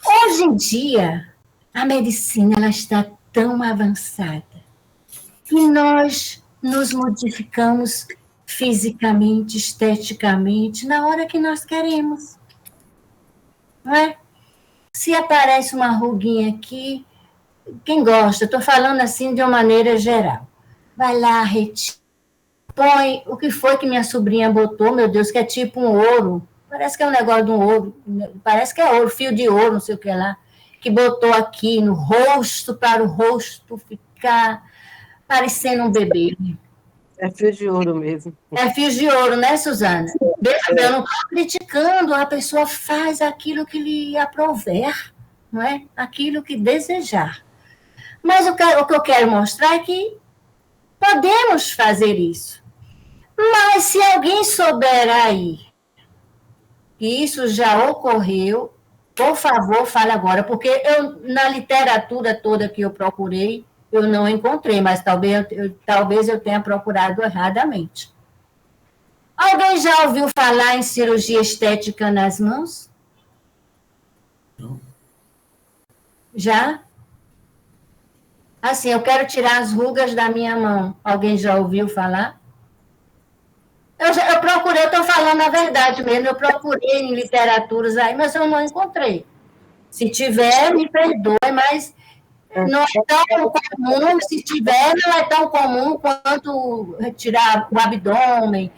Hoje em dia, a medicina ela está tão avançada que nós nos modificamos fisicamente, esteticamente, na hora que nós queremos. Não é? Se aparece uma ruguinha aqui, quem gosta, estou falando assim de uma maneira geral, vai lá, retira, põe o que foi que minha sobrinha botou, meu Deus, que é tipo um ouro, parece que é um negócio de um ouro, parece que é ouro, fio de ouro, não sei o que lá, que botou aqui no rosto, para o rosto ficar parecendo um bebê. É fio de ouro mesmo. É fio de ouro, né, Suzana? Eu não estou criticando, a pessoa faz aquilo que lhe aprouver, não é? Aquilo que desejar. Mas o que eu quero mostrar é que podemos fazer isso. Mas se alguém souber aí que isso já ocorreu, por favor, fale agora, porque na literatura toda que eu procurei, eu não encontrei, mas talvez eu tenha procurado erradamente. Alguém já ouviu falar em cirurgia estética nas mãos? Não. Já? Assim, eu quero tirar as rugas da minha mão. Alguém já ouviu falar? Eu procurei, eu estou falando a verdade mesmo, eu procurei em literaturas aí, mas eu não encontrei. Se tiver, me perdoe, mas não é tão comum, se tiver, não é tão comum quanto retirar o abdômen,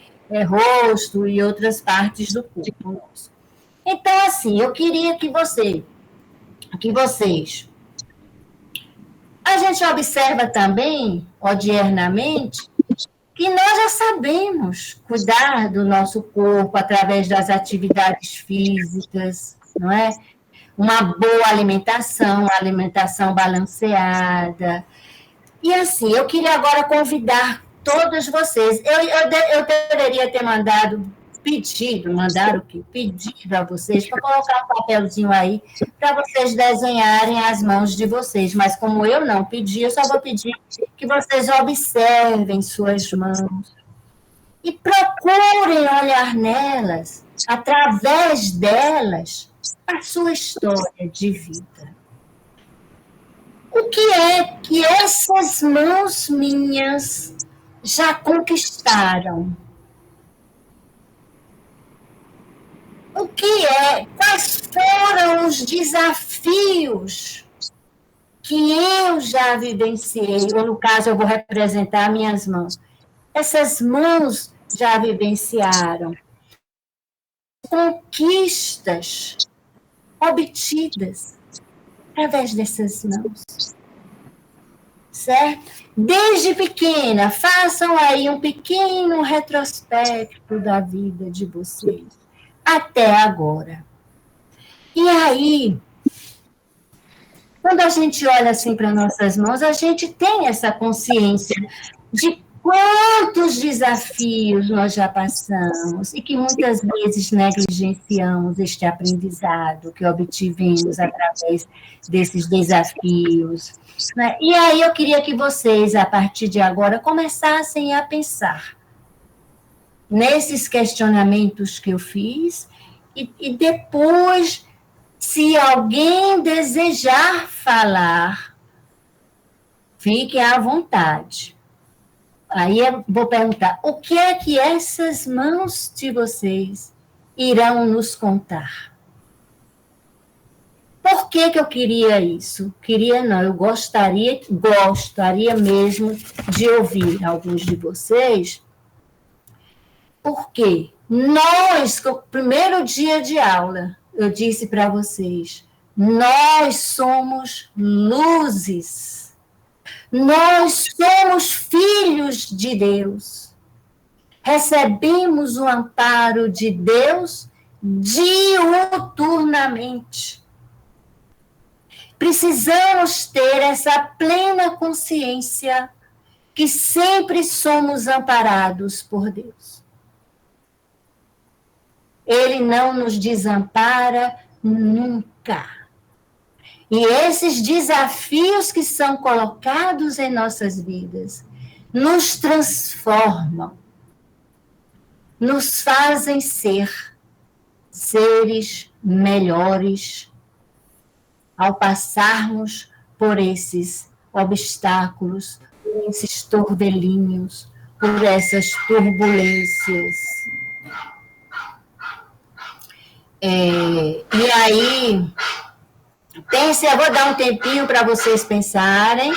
rosto e outras partes do corpo. Então, assim, eu queria que vocês, a gente observa também, odiernamente, que nós já sabemos cuidar do nosso corpo através das atividades físicas, não é? Uma boa alimentação, alimentação balanceada. E assim, eu queria agora convidar todos vocês. Eu deveria ter pedido a vocês para colocar um papelzinho aí para vocês desenharem as mãos de vocês. Mas como eu não pedi, eu só vou pedir que vocês observem suas mãos e procurem olhar nelas, através delas, a sua história de vida. O que é que essas mãos minhas já conquistaram? Quais foram os desafios que eu já vivenciei? Ou, no caso, eu vou representar minhas mãos. Essas mãos já vivenciaram conquistas obtidas através dessas mãos. Certo? Desde pequena, façam aí um pequeno retrospecto da vida de vocês até agora. E aí, quando a gente olha assim para nossas mãos, a gente tem essa consciência de quantos desafios nós já passamos e que muitas vezes negligenciamos este aprendizado que obtivemos através desses desafios. Né? E aí eu queria que vocês, a partir de agora, começassem a pensar nesses questionamentos que eu fiz e depois, se alguém desejar falar, fiquem à vontade. Aí eu vou perguntar, o que é que essas mãos de vocês irão nos contar? Por que eu queria isso? Queria não, eu gostaria mesmo de ouvir alguns de vocês, porque nós, no primeiro dia de aula, eu disse para vocês, nós somos luzes. Nós somos filhos de Deus. Recebemos o amparo de Deus diuturnamente. Precisamos ter essa plena consciência que sempre somos amparados por Deus. Ele não nos desampara nunca. E esses desafios que são colocados em nossas vidas nos transformam, nos fazem ser seres melhores ao passarmos por esses obstáculos, por esses torvelinhos, por essas turbulências. E aí, eu vou dar um tempinho para vocês pensarem,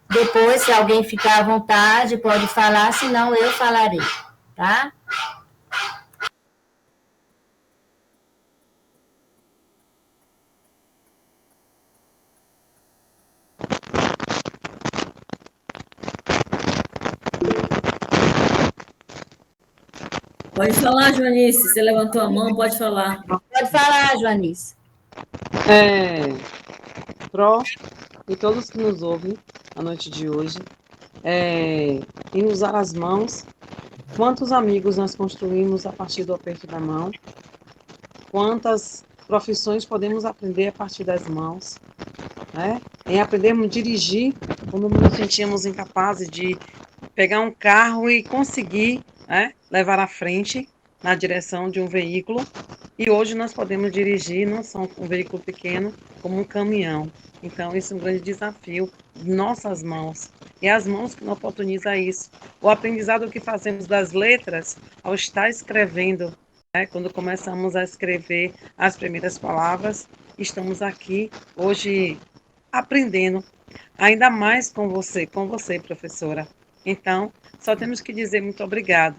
depois, se alguém ficar à vontade, pode falar, senão eu falarei, tá? Pode falar, Joanice. Você levantou a mão, pode falar. Pode falar, Joanice. Pró e todos que nos ouvem a noite de hoje, em usar as mãos, quantos amigos nós construímos a partir do aperto da mão, quantas profissões podemos aprender a partir das mãos, né? Em aprendermos a dirigir quando nos sentíamos incapazes de pegar um carro e conseguir, né, levar à frente na direção de um veículo. E hoje nós podemos dirigir não só um veículo pequeno, como um caminhão. Então, isso é um grande desafio de nossas mãos. E é as mãos que nos oportunizam isso. O aprendizado que fazemos das letras, ao estar escrevendo, né, quando começamos a escrever as primeiras palavras, estamos aqui hoje aprendendo, ainda mais com você, professora. Então, só temos que dizer muito obrigado.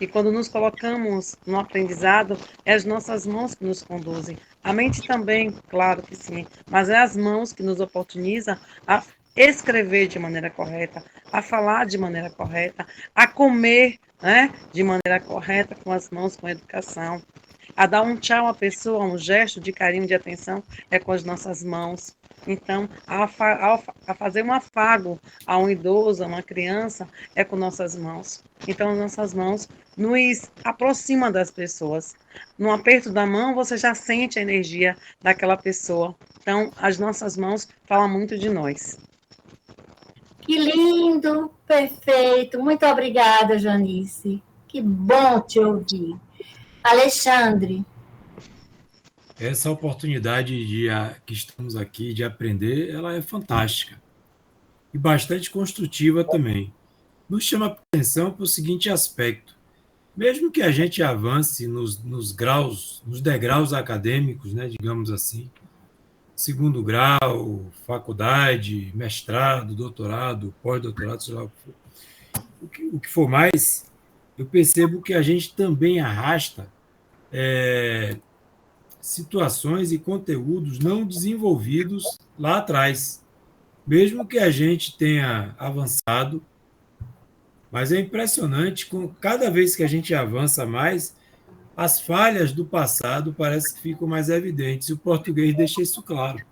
E quando nos colocamos no aprendizado, é as nossas mãos que nos conduzem. A mente também, claro que sim, mas é as mãos que nos oportunizam a escrever de maneira correta, a falar de maneira correta, a comer, né, de maneira correta, com as mãos, com educação. A dar um tchau à pessoa, um gesto de carinho, de atenção, é com as nossas mãos. Então, a fazer um afago a um idoso, a uma criança, é com nossas mãos. Então, as nossas mãos nos aproximam das pessoas. No aperto da mão, você já sente a energia daquela pessoa. Então, as nossas mãos falam muito de nós. Que lindo, perfeito. Muito obrigada, Janice. Que bom te ouvir. Alexandre. Essa oportunidade que estamos aqui de aprender, ela é fantástica e bastante construtiva também. Nos chama a atenção para o seguinte aspecto: mesmo que a gente avance nos degraus acadêmicos, né, digamos assim, segundo grau, faculdade, mestrado, doutorado, pós-doutorado, sei lá o que for mais, eu percebo que a gente também arrasta situações e conteúdos não desenvolvidos lá atrás, mesmo que a gente tenha avançado, mas é impressionante, cada vez que a gente avança mais, as falhas do passado parece que ficam mais evidentes, e o português deixa isso claro.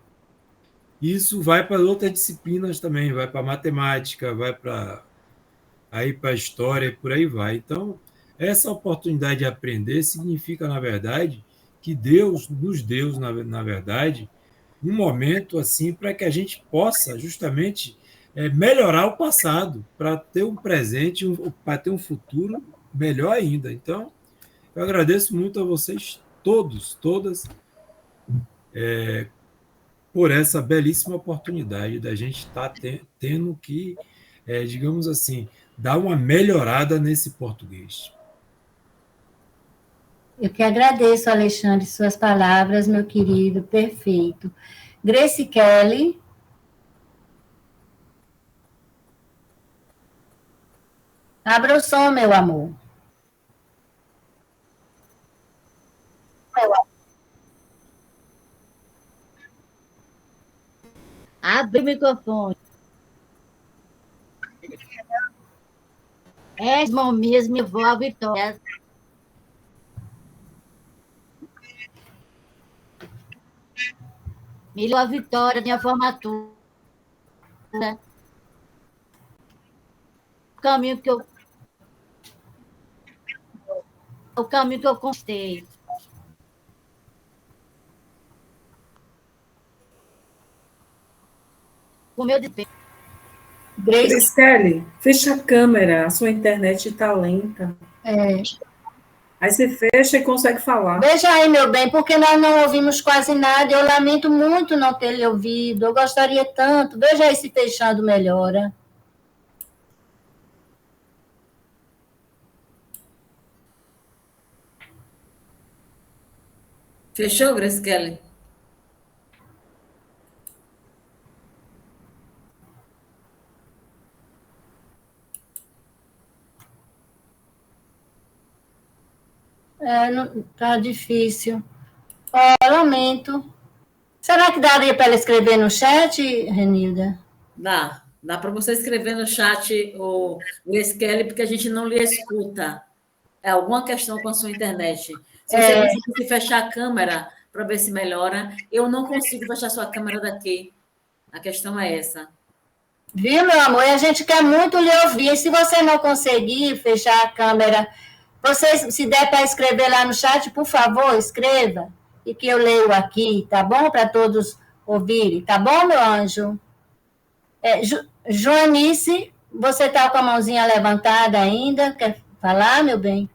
Isso vai para outras disciplinas também, vai para matemática, vai para a história, por aí vai. Então, essa oportunidade de aprender significa, na verdade, que Deus nos deu, na verdade, um momento assim para que a gente possa justamente melhorar o passado, para ter um presente, para ter um futuro melhor ainda. Então, eu agradeço muito a vocês todas, por essa belíssima oportunidade da gente estar tendo que, digamos assim, dar uma melhorada nesse português. Eu que agradeço, Alexandre, suas palavras, meu querido, perfeito. Grace Kelly. Abra o som, meu amor. Abre o microfone. Esmo mesmo, minha avó Vitória. Melhor Vitória, minha formatura. O caminho que eu conquistei. O meu despeito. Grace Kelly, fecha a câmera, a sua internet está lenta. Aí você fecha e consegue falar. Veja aí, meu bem, porque nós não ouvimos quase nada. Eu lamento muito não ter lhe ouvido. Eu gostaria tanto. Veja aí se fechando melhora. Fechou, Grace Kelly? Não, tá difícil. Lamento. Será que daria para ela escrever no chat, Renilda? Dá para você escrever no chat o Grace Kelly, porque a gente não lhe escuta. É alguma questão com a sua internet. Se você conseguir fechar a câmera para ver se melhora, eu não consigo fechar sua câmera daqui. A questão é essa. Viu, meu amor? E a gente quer muito lhe ouvir. Se você não conseguir fechar a câmera, você, se der para escrever lá no chat, por favor, escreva. E que eu leio aqui, tá bom? Para todos ouvirem. Tá bom, meu anjo? Joanice, você está com a mãozinha levantada ainda? Quer falar, meu bem?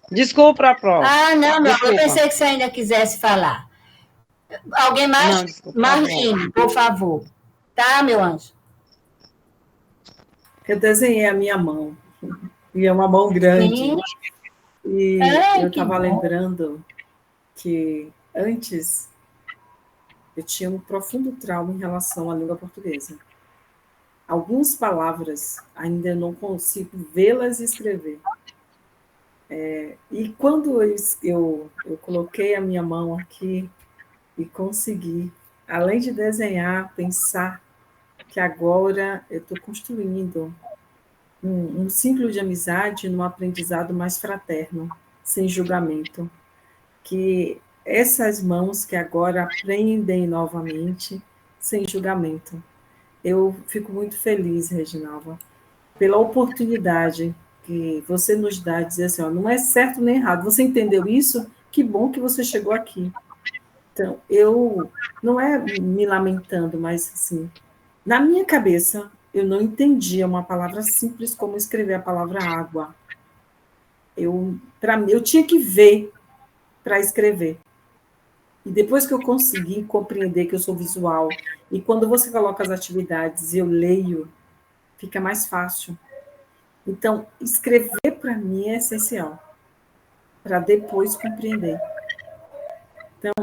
Desculpa, Pro. Não, Desculpa. eu pensei que você ainda quisesse falar. Alguém mais? Não, desculpa. Marlene, por favor. Tá, meu anjo? Eu desenhei a minha mão, e é uma mão grande. Sim. E eu estava lembrando que antes eu tinha um profundo trauma em relação à língua portuguesa. Algumas palavras ainda não consigo vê-las e escrever. E quando eu coloquei a minha mão aqui e consegui, além de desenhar, pensar que agora eu estou construindo um ciclo de amizade num aprendizado mais fraterno, sem julgamento. Que essas mãos que agora aprendem novamente, sem julgamento. Eu fico muito feliz, Reginalva, pela oportunidade que você nos dá de dizer assim, ó, não é certo nem errado. Você entendeu isso? Que bom que você chegou aqui. Então, eu não é me lamentando, mas assim, na minha cabeça, eu não entendia uma palavra simples como escrever a palavra água. Eu tinha que ver para escrever. E depois que eu consegui compreender que eu sou visual, e quando você coloca as atividades e eu leio, fica mais fácil. Então, escrever para mim é essencial, para depois compreender. Então,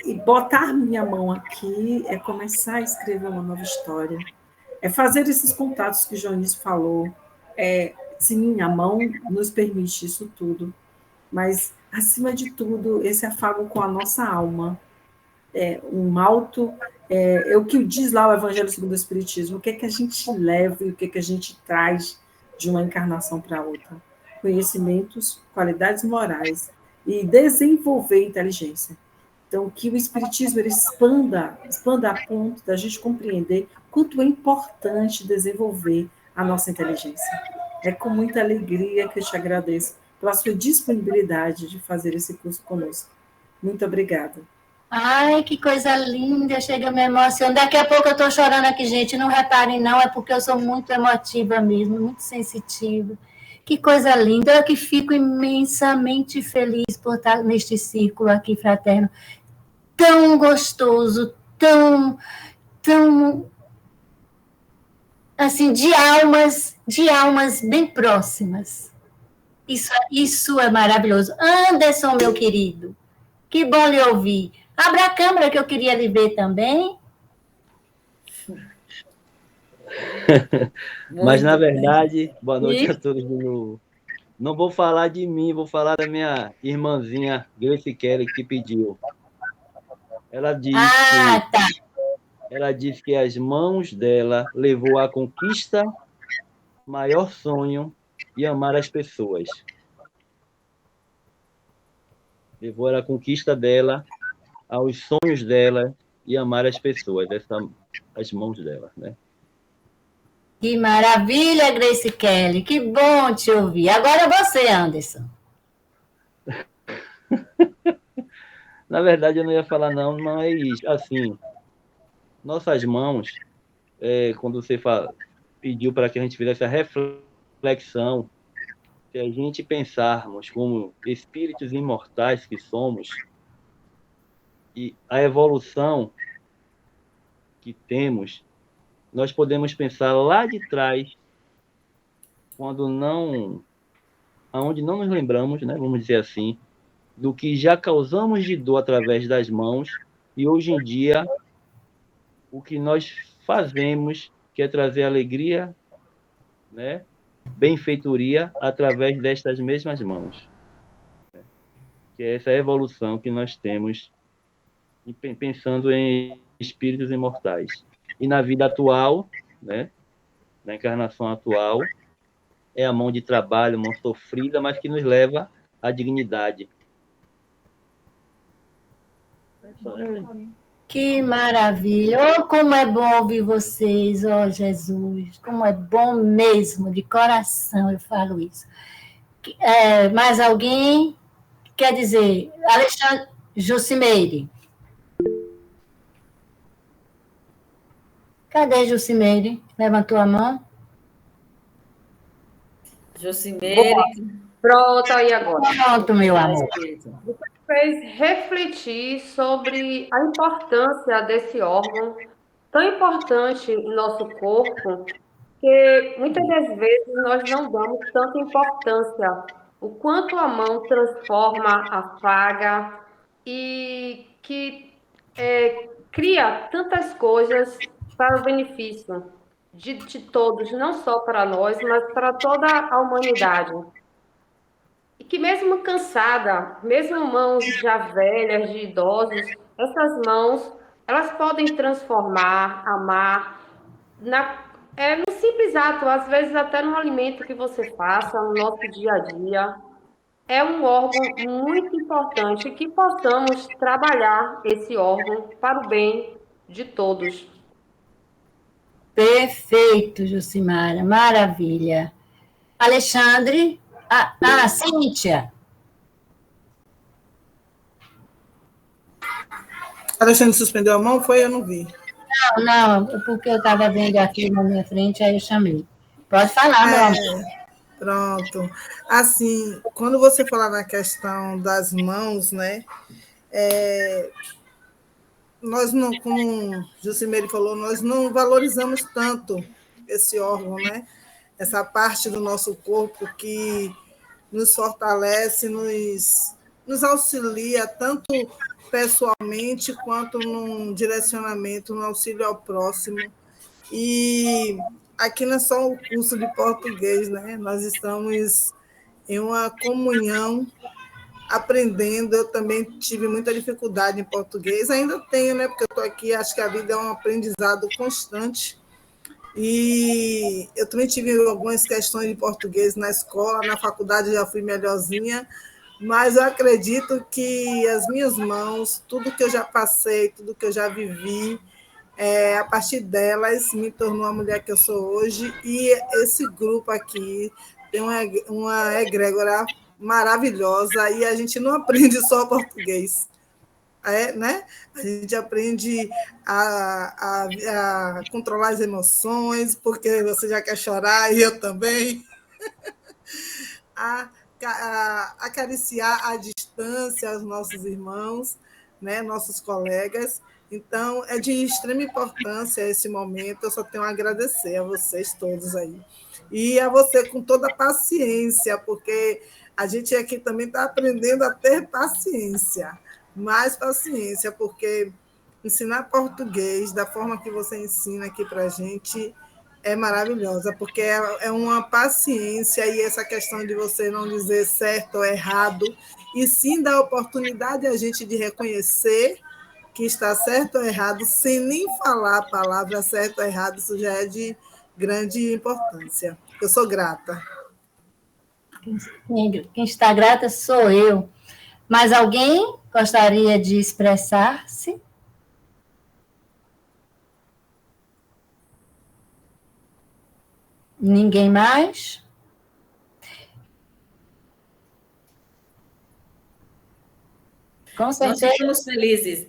e botar minha mão aqui é começar a escrever uma nova história. É fazer esses contatos que o Joanice falou. Sim, a mão nos permite isso tudo, mas, acima de tudo, esse afago com a nossa alma. É o que diz lá o Evangelho segundo o Espiritismo, o que é que a gente leva e o que é que a gente traz de uma encarnação para outra. Conhecimentos, qualidades morais e desenvolver inteligência. Então, que o Espiritismo ele expanda a ponto da gente compreender quanto é importante desenvolver a nossa inteligência. É com muita alegria que eu te agradeço pela sua disponibilidade de fazer esse curso conosco. Muito obrigada. Ai, que coisa linda, chega a me emocionar. Daqui a pouco eu estou chorando aqui, gente, não reparem não, é porque eu sou muito emotiva mesmo, muito sensitiva. Que coisa linda, eu que fico imensamente feliz por estar neste círculo aqui fraterno, tão gostoso, tão assim, de almas bem próximas. Isso é maravilhoso. Anderson, meu querido, que bom lhe ouvir. Abra a câmera que eu queria lhe ver também. Mas, na verdade, boa noite a todos de novo. Não vou falar de mim, vou falar da minha irmãzinha Grace Kelly, que pediu. Ela disse que as mãos dela levou à conquista, maior sonho e amar as pessoas. Levou ela à conquista dela, aos sonhos dela e amar as pessoas, as mãos dela, né? Que maravilha, Grace Kelly, que bom te ouvir. Agora você, Anderson. Na verdade, eu não ia falar não, mas, assim, nossas mãos, quando você pediu para que a gente fizesse a reflexão, se a gente pensarmos como espíritos imortais que somos, e a evolução que temos, nós podemos pensar lá de trás, aonde não nos lembramos, né, vamos dizer assim, do que já causamos de dor através das mãos, e hoje em dia o que nós fazemos, que é trazer alegria, né, benfeitoria através destas mesmas mãos. Que é essa evolução que nós temos pensando em espíritos imortais. E na vida atual, né, na encarnação atual, é a mão de trabalho, mão sofrida, mas que nos leva à dignidade. Que maravilha! Oh, como é bom ouvir vocês, oh Jesus, como é bom mesmo, de coração eu falo isso. Mais alguém? Quer dizer, Alexandre Jucimeire. Cadê Jucimeire? Levantou a mão? Jucimeire. Pronto, aí agora. Pronto, meu amor. Fez refletir sobre a importância desse órgão, tão importante em nosso corpo, que muitas das vezes nós não damos tanta importância. O quanto a mão transforma, afaga e que cria tantas coisas para o benefício de todos, não só para nós, mas para toda a humanidade. E que mesmo cansada, mesmo mãos já velhas, de idosos, essas mãos, elas podem transformar, amar, no simples ato, às vezes até no alimento que você faça, no nosso dia a dia. É um órgão muito importante que possamos trabalhar esse órgão para o bem de todos. Perfeito, Jucimara. Maravilha. Alexandre? Cíntia. Alexandre suspendeu a mão, foi? Eu não vi. Não, porque eu estava vendo aqui na minha frente, aí eu chamei. Pode falar, meu amor. Pronto. Assim, quando você falar na questão das mãos, né? Nós não, como Jucimeire falou, nós não valorizamos tanto esse órgão, né? Essa parte do nosso corpo que nos fortalece, nos auxilia tanto pessoalmente quanto num direcionamento, no auxílio ao próximo. E aqui não é só o curso de português, né? Nós estamos em uma comunhão aprendendo. Eu também tive muita dificuldade em português, ainda tenho, né? Porque eu estou aqui, acho que a vida é um aprendizado constante. E eu também tive algumas questões de português na escola, na faculdade já fui melhorzinha, mas eu acredito que as minhas mãos, tudo que eu já passei, tudo que eu já vivi, a partir delas me tornou a mulher que eu sou hoje. E esse grupo aqui tem uma egrégora maravilhosa e a gente não aprende só português. Né? A gente aprende a controlar as emoções, porque você já quer chorar e eu também. A acariciar à distância os nossos irmãos, né? Nossos colegas. Então, é de extrema importância esse momento. Eu só tenho a agradecer a vocês todos aí. E a você com toda a paciência, porque a gente aqui também está aprendendo a ter paciência. Mais paciência, porque ensinar português da forma que você ensina aqui para a gente é maravilhosa, porque é uma paciência e essa questão de você não dizer certo ou errado, e sim dar a oportunidade a gente de reconhecer que está certo ou errado, sem nem falar a palavra certo ou errado, isso já é de grande importância. Eu sou grata. Quem está grata sou eu. Mais alguém gostaria de expressar-se? Ninguém mais? Com certeza. Nós ficamos felizes,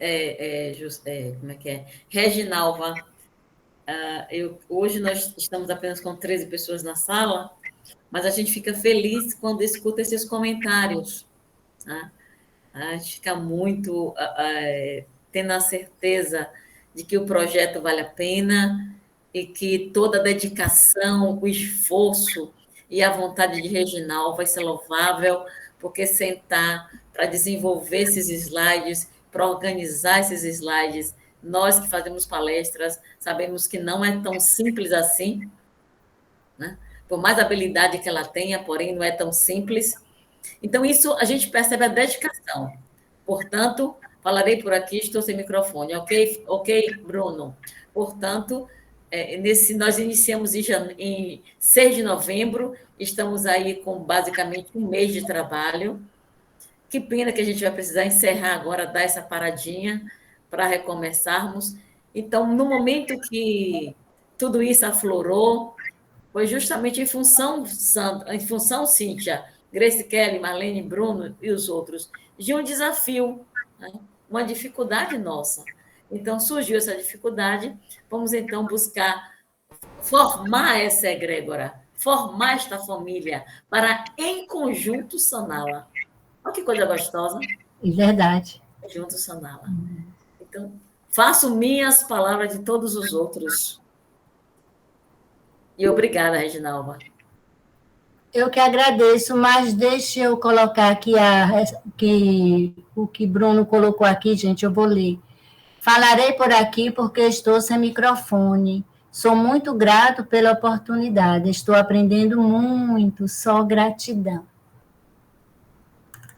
como é que é? Reginalva, hoje nós estamos apenas com 13 pessoas na sala, mas a gente fica feliz quando escuta esses comentários. Tá? A gente fica muito tendo a certeza de que o projeto vale a pena e que toda a dedicação, o esforço e a vontade de Reginalva vai ser louvável, porque sentar para desenvolver esses slides, para organizar esses slides, nós que fazemos palestras, sabemos que não é tão simples assim, né? Por mais habilidade que ela tenha, porém não é tão simples. Então, isso a gente percebe a dedicação. Portanto, falarei por aqui, estou sem microfone, ok, Bruno? Portanto, nós iniciamos em 6 de novembro, estamos aí com basicamente um mês de trabalho. Que pena que a gente vai precisar encerrar agora, dar essa paradinha para recomeçarmos. Então, no momento que tudo isso aflorou, foi justamente em função, Cíntia, Grace Kelly, Marlene, Bruno e os outros, de um desafio, né? Uma dificuldade nossa, Então, surgiu essa dificuldade, vamos então buscar formar essa egrégora, formar esta família, para em conjunto saná-la. Olha que coisa gostosa. É verdade. Junto saná-la. Então, faço minhas palavras de todos os outros. E obrigada, Reginalva. Eu que agradeço, mas deixa eu colocar aqui o que Bruno colocou aqui, gente, eu vou ler. Falarei por aqui porque estou sem microfone. Sou muito grato pela oportunidade. Estou aprendendo muito, só gratidão.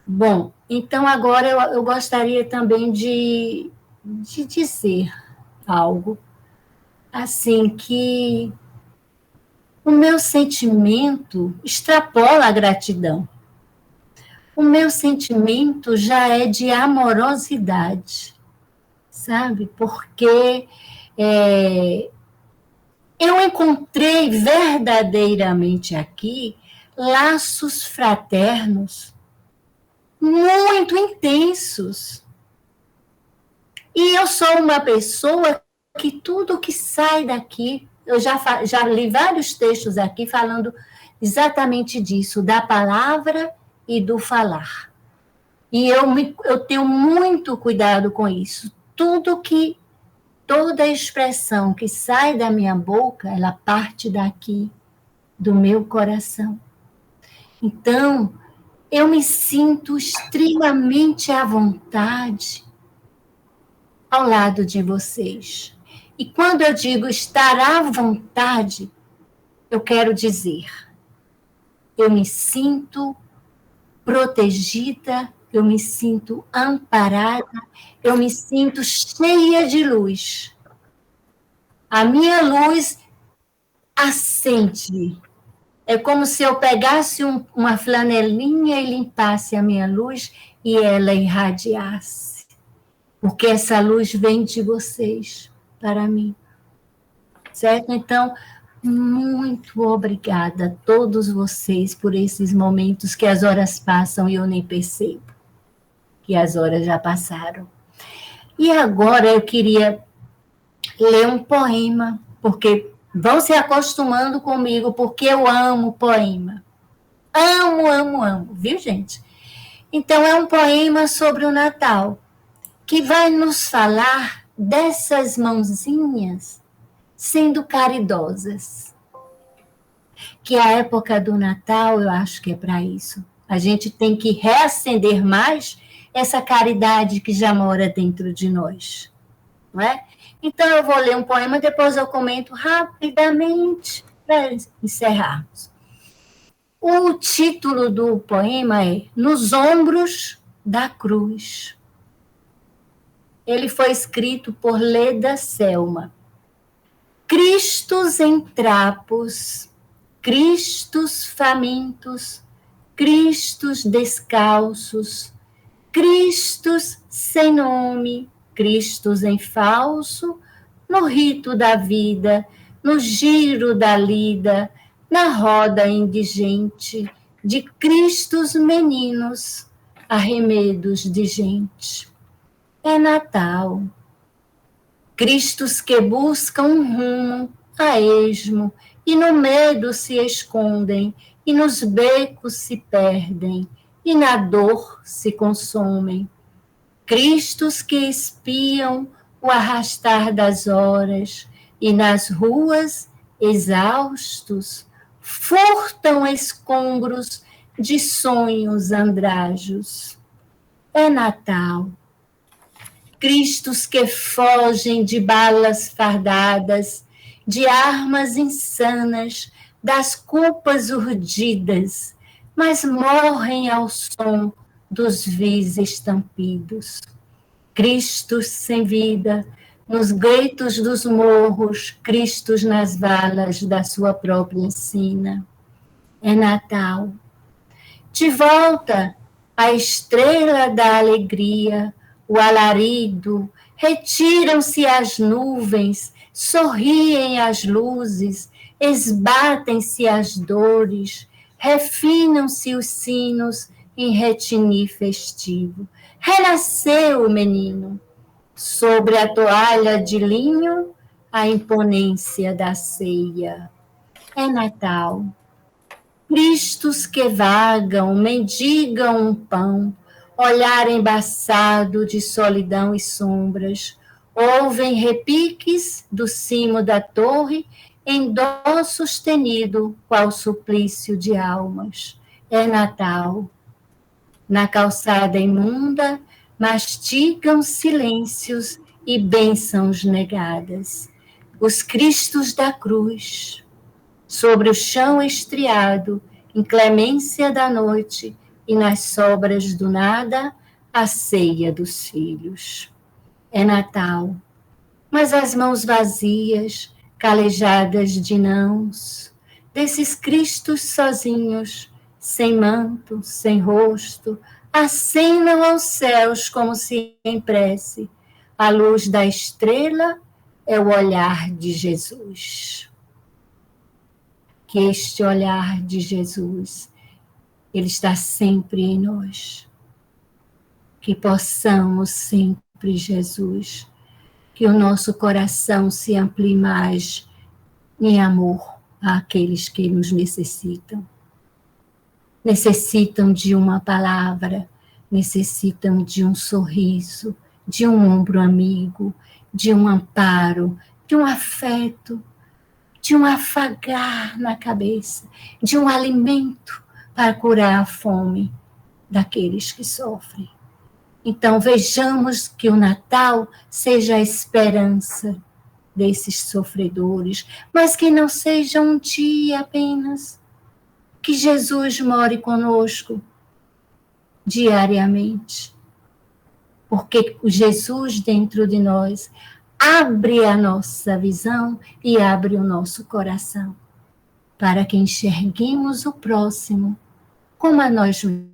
Bom, então agora eu gostaria também de dizer algo assim que o meu sentimento extrapola a gratidão. O meu sentimento já é de amorosidade, sabe? Porque eu encontrei verdadeiramente aqui laços fraternos muito intensos. E eu sou uma pessoa que tudo que sai daqui, eu já li vários textos aqui falando exatamente disso, da palavra e do falar. E eu tenho muito cuidado com isso. Toda expressão que sai da minha boca, ela parte daqui, do meu coração. Então, eu me sinto extremamente à vontade ao lado de vocês. E quando eu digo estar à vontade, eu quero dizer, eu me sinto protegida, eu me sinto amparada, eu me sinto cheia de luz. A minha luz acende. É como se eu pegasse uma flanelinha e limpasse a minha luz e ela irradiasse. Porque essa luz vem de vocês para mim. Certo? Então, muito obrigada a todos vocês por esses momentos que as horas passam e eu nem percebo que as horas já passaram. E agora eu queria ler um poema, porque vão se acostumando comigo, porque eu amo poema. Amo, viu, gente? Então, é um poema sobre o Natal, que vai nos falar dessas mãozinhas sendo caridosas. Que a época do Natal, eu acho que é para isso. A gente tem que reacender mais essa caridade que já mora dentro de nós. Não é? Então, eu vou ler um poema, depois eu comento rapidamente para encerrarmos. O título do poema é Nos Ombros da Cruz. Ele foi escrito por Leda Selma. Cristos em trapos, Cristos famintos, Cristos descalços, Cristos sem nome, Cristos em falso, no rito da vida, no giro da lida, na roda indigente, de Cristos meninos, arremedos de gente. É Natal. Cristos que buscam um rumo a esmo, e no medo se escondem, e nos becos se perdem, e na dor se consomem. Cristos que espiam o arrastar das horas, e nas ruas, exaustos, furtam escombros de sonhos andrajos. É Natal. Cristos que fogem de balas fardadas, de armas insanas, das culpas urdidas, mas morrem ao som dos vis estampidos. Cristos sem vida, nos guetos dos morros, Cristos nas valas da sua própria sina. É Natal. De volta, a estrela da alegria, o alarido, retiram-se as nuvens, sorriem as luzes, esbatem-se as dores, refinam-se os sinos em retini festivo. Renasceu o menino, sobre a toalha de linho, a imponência da ceia. É Natal. Cristos que vagam, mendigam um pão, olhar embaçado de solidão e sombras, ouvem repiques do cimo da torre, em dó sustenido, qual suplício de almas. É Natal. Na calçada imunda, mastigam silêncios e bênçãos negadas. Os Cristos da cruz, sobre o chão estriado, inclemência da noite, e nas sobras do nada, a ceia dos filhos. É Natal, mas as mãos vazias, calejadas de nãos, desses Cristos sozinhos, sem manto, sem rosto, acenam aos céus como se em prece. A luz da estrela é o olhar de Jesus. Que este olhar de Jesus, ele está sempre em nós. Que possamos sempre, Jesus, que o nosso coração se amplie mais em amor àqueles que nos necessitam. Necessitam de uma palavra, necessitam de um sorriso, de um ombro amigo, de um amparo, de um afeto, de um afagar na cabeça, de um alimento para curar a fome daqueles que sofrem. Então, vejamos que o Natal seja a esperança desses sofredores, mas que não seja um dia apenas. Que Jesus more conosco diariamente. Porque o Jesus dentro de nós abre a nossa visão e abre o nosso coração para que enxerguemos o próximo como a nós mesmos.